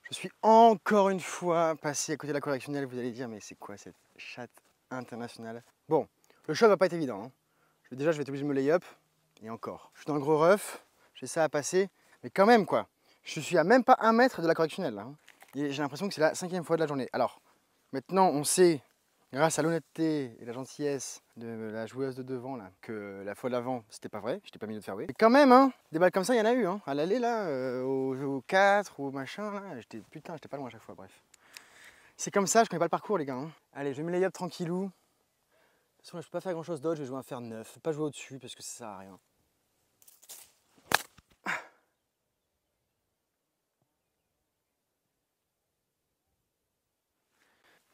Je suis encore une fois passé à côté de la correctionnelle. Vous allez dire, mais c'est quoi cette chatte internationale? Bon, le shot va pas être évident. Hein. Déjà, je vais être obligé de me lay-up. Et encore. Je suis dans le gros rough. J'ai ça à passer. Mais quand même, quoi. Je suis à même pas 1 mètre de la correctionnelle, là. Hein. Et j'ai l'impression que c'est la 5e fois de la journée. Alors, maintenant, on sait, grâce à l'honnêteté et la gentillesse de la joueuse de devant, là, que la fois d'avant, c'était pas vrai, j'étais pas milieu de fairway. Et quand même, hein, des balles comme ça, il y en a eu. Hein. À l'aller, là, au 4, au machin, là, j'étais pas loin à chaque fois, bref. C'est comme ça, je connais pas le parcours, les gars. Hein. Allez, je vais me lay-up tranquillou. De toute façon, là, je peux pas faire grand-chose d'autre, je vais jouer un fer 9. Faut pas jouer au-dessus, parce que ça sert à rien.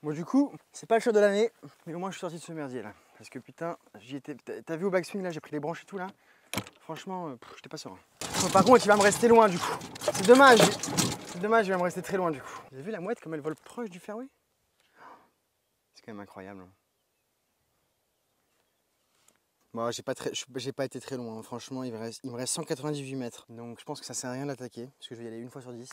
Bon du coup, c'est pas le shot de l'année, mais au moins je suis sorti de ce merdier là. Parce que putain, j'y étais. T'as vu au backswing là, j'ai pris les branches et tout là. Franchement, j'étais pas serein. Bon, par contre, il va me rester loin du coup. C'est dommage. C'est dommage, il va me rester très loin du coup. Vous avez vu la mouette comme elle vole proche du fairway? C'est quand même incroyable. Hein. Bon, j'ai pas été très loin. Hein. Franchement, il me reste 198 mètres. Donc je pense que ça sert à rien d'attaquer. Parce que je vais y aller 1 fois sur 10.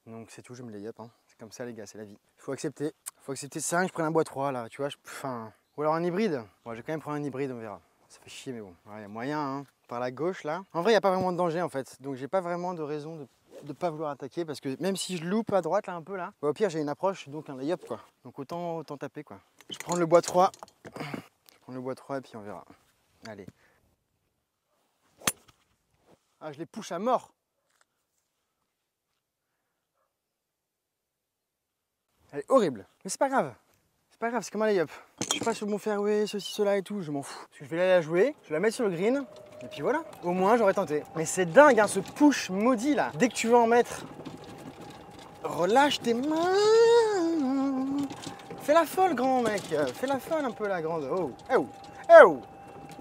Donc c'est tout, je me lay up. Hein. C'est comme ça les gars, c'est la vie. Faut accepter. Faut accepter ça, je prends un bois 3 là, tu vois. Ou alors un hybride. Bon, je vais quand même prendre un hybride, on verra. Ça fait chier, mais bon. Il y a moyen, hein. Par la gauche là. En vrai, il n'y a pas vraiment de danger en fait. Donc j'ai pas vraiment de raison de ne pas vouloir attaquer. Parce que même si je loupe à droite là un peu là, bah, au pire j'ai une approche, donc un lay-up quoi. Donc autant taper quoi. Je prends le bois 3. Je prends le bois 3 et puis on verra. Allez. Ah, je les push à mort. Elle est horrible. Mais c'est pas grave. C'est pas grave, c'est comme un lay-up. Je suis pas sur mon fairway, ceci, cela et tout, je m'en fous. Parce que je vais aller la jouer, je vais la mettre sur le green, et puis voilà. Au moins, j'aurais tenté. Mais c'est dingue, hein, ce push maudit là. Dès que tu veux en mettre, relâche tes mains. Fais la folle, grand mec. Fais la folle un peu, la grande. Oh, oh, oh,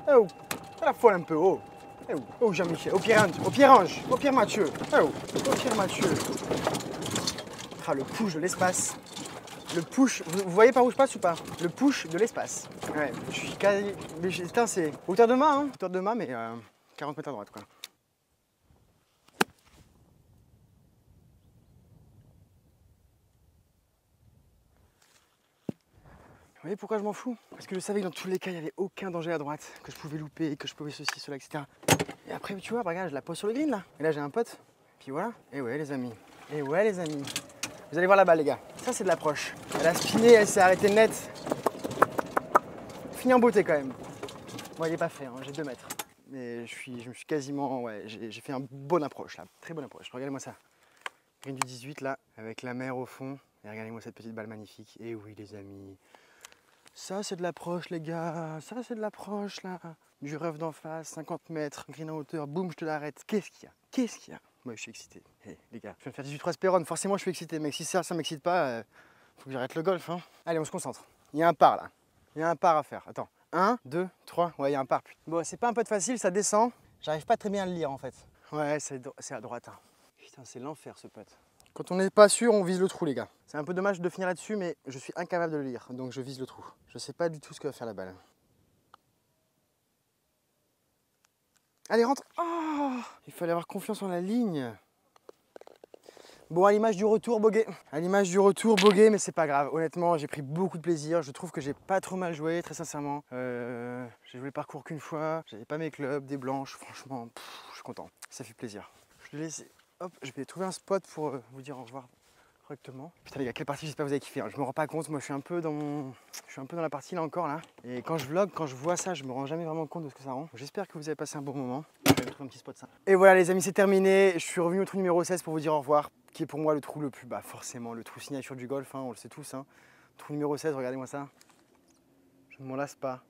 oh. Fais la folle un peu, oh. Oh, oh Jean-Michel. Au Pierre-Ange. Au Pierre Mathieu. Oh, au Pierre Mathieu. Ah, le push de l'espace. Le push, vous voyez par où je passe ou pas? Le push de l'espace. Ouais, je suis quasi. Putain, c'est hauteur de main, hein. Hauteur de main, mais 40 mètres à droite, quoi. Vous voyez pourquoi je m'en fous? Parce que je savais que dans tous les cas, il n'y avait aucun danger à droite, que je pouvais louper, que je pouvais ceci, cela, etc. Et après, tu vois, regarde, je la pose sur le green là. Et là, j'ai un pote. Puis voilà. Et ouais, les amis. Et ouais, les amis. Vous allez voir la balle, les gars. Ça, c'est de l'approche. Elle a spiné, elle s'est arrêtée net. Fini en beauté quand même. Bon, il n'est pas fait, hein, j'ai 2 mètres. Mais je me suis quasiment. Ouais, j'ai fait une bonne approche là. Très bonne approche. Regardez-moi ça. Green du 18 là, avec la mer au fond. Et regardez-moi cette petite balle magnifique. Et oui, les amis. Ça, c'est de l'approche, les gars. Ça, c'est de l'approche, là. Du rêve d'en face, 50 mètres, green en hauteur, boum, je te l'arrête. Qu'est-ce qu'il y a? Qu'est-ce qu'il y a? Moi, je suis excité. Hey, les gars, je viens de faire 18-3 Spéron. Forcément, je suis excité. Mais si ça m'excite pas, faut que j'arrête le golf. Hein. Allez, on se concentre. Il y a un par, là. Il y a un par à faire. Attends. 1, 2, 3. Ouais, il y a un par. Bon, c'est pas un putt facile, ça descend. J'arrive pas très bien à le lire, en fait. Ouais, c'est à droite. Hein. Putain, c'est l'enfer, ce putt. Quand on n'est pas sûr, on vise le trou, les gars. C'est un peu dommage de finir là-dessus, mais je suis incapable de le lire, donc je vise le trou. Je sais pas du tout ce que va faire la balle. Allez, rentre. Oh, il fallait avoir confiance en la ligne. Bon, à l'image du retour, bogey. À l'image du retour, bogey, mais c'est pas grave. Honnêtement, j'ai pris beaucoup de plaisir. Je trouve que j'ai pas trop mal joué, très sincèrement. J'ai joué le parcours qu'une fois. J'avais pas mes clubs, des blanches. Franchement, je suis content. Ça fait plaisir. Je vais laisser. Hop, je vais trouver un spot pour vous dire au revoir correctement. Putain les gars, quelle partie, j'espère que vous avez kiffé. Hein. Je me rends pas compte, moi je suis un peu dans la partie là encore là. Et quand je vlog, quand je vois ça, je me rends jamais vraiment compte de ce que ça rend. J'espère que vous avez passé un bon moment. Je vais trouver un petit spot ça. Et voilà les amis, c'est terminé. Je suis revenu au trou numéro 16 pour vous dire au revoir, qui est pour moi le trou le plus, forcément le trou signature du golf, hein, on le sait tous. Hein. Trou numéro 16, regardez-moi ça. Je ne m'en lasse pas.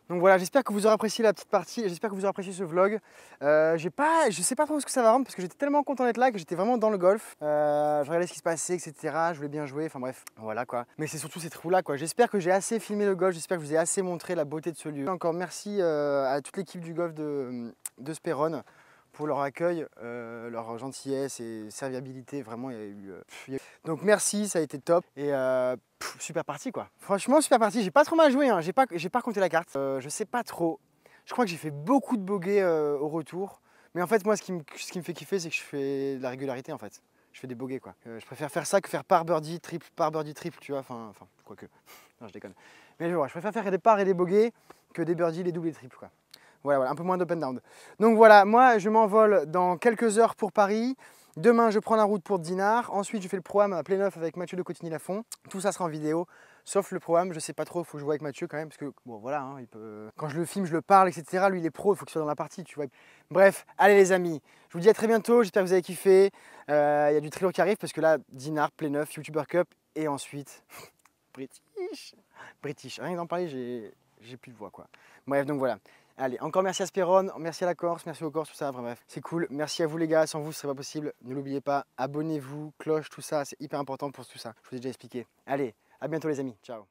Donc voilà, j'espère que vous aurez apprécié la petite partie, j'espère que vous aurez apprécié ce vlog. Je sais pas trop ce que ça va rendre parce que j'étais tellement content d'être là que j'étais vraiment dans le golf. Je regardais ce qui se passait, etc. Je voulais bien jouer, enfin bref, voilà quoi. Mais c'est surtout ces trous-là quoi. J'espère que j'ai assez filmé le golf, j'espère que je vous ai assez montré la beauté de ce lieu. Encore merci à toute l'équipe du golf de Spéron pour leur accueil, leur gentillesse et serviabilité. Vraiment, il y a eu... Donc merci, ça a été top. Et super partie quoi. Franchement, super partie. J'ai pas trop mal joué, hein. J'ai pas compté la carte. Je sais pas trop. Je crois que j'ai fait beaucoup de bogeys au retour. Mais en fait, moi, ce qui me fait kiffer, c'est que je fais de la régularité en fait. Je fais des bogeys quoi. Je préfère faire ça que faire par birdie, triple, tu vois. Enfin, quoique. Non, je déconne. Mais je préfère faire des pars et des bogeys que des birdies, les doubles et triples quoi. Voilà, un peu moins d'open and down. Donc voilà, moi je m'envole dans quelques heures pour Paris. Demain, je prends la route pour Dinard. Ensuite, je fais le pro-am à Pléneuf avec Mathieu de Cotigny-Lafont. Tout ça sera en vidéo, sauf le pro-am. Je sais pas trop, il faut que je vois avec Mathieu quand même. Parce que, bon, voilà, hein, il peut... quand je le filme, je le parle, etc. Lui, il est pro, il faut qu'il soit dans la partie, tu vois. Bref, allez les amis, je vous dis à très bientôt. J'espère que vous avez kiffé. Il y a du très lourd qui arrive parce que là, Dinard, Pléneuf, YouTuber Cup. Et ensuite, British. Rien que d'en parler, j'ai plus de voix, quoi. Bref, donc voilà. Allez, encore merci à Spéron, merci à la Corse, merci aux Corses, tout ça, bref, c'est cool. Merci à vous les gars, sans vous ce serait pas possible. Ne l'oubliez pas, abonnez-vous, cloche, tout ça, c'est hyper important pour tout ça. Je vous ai déjà expliqué. Allez, à bientôt les amis, ciao.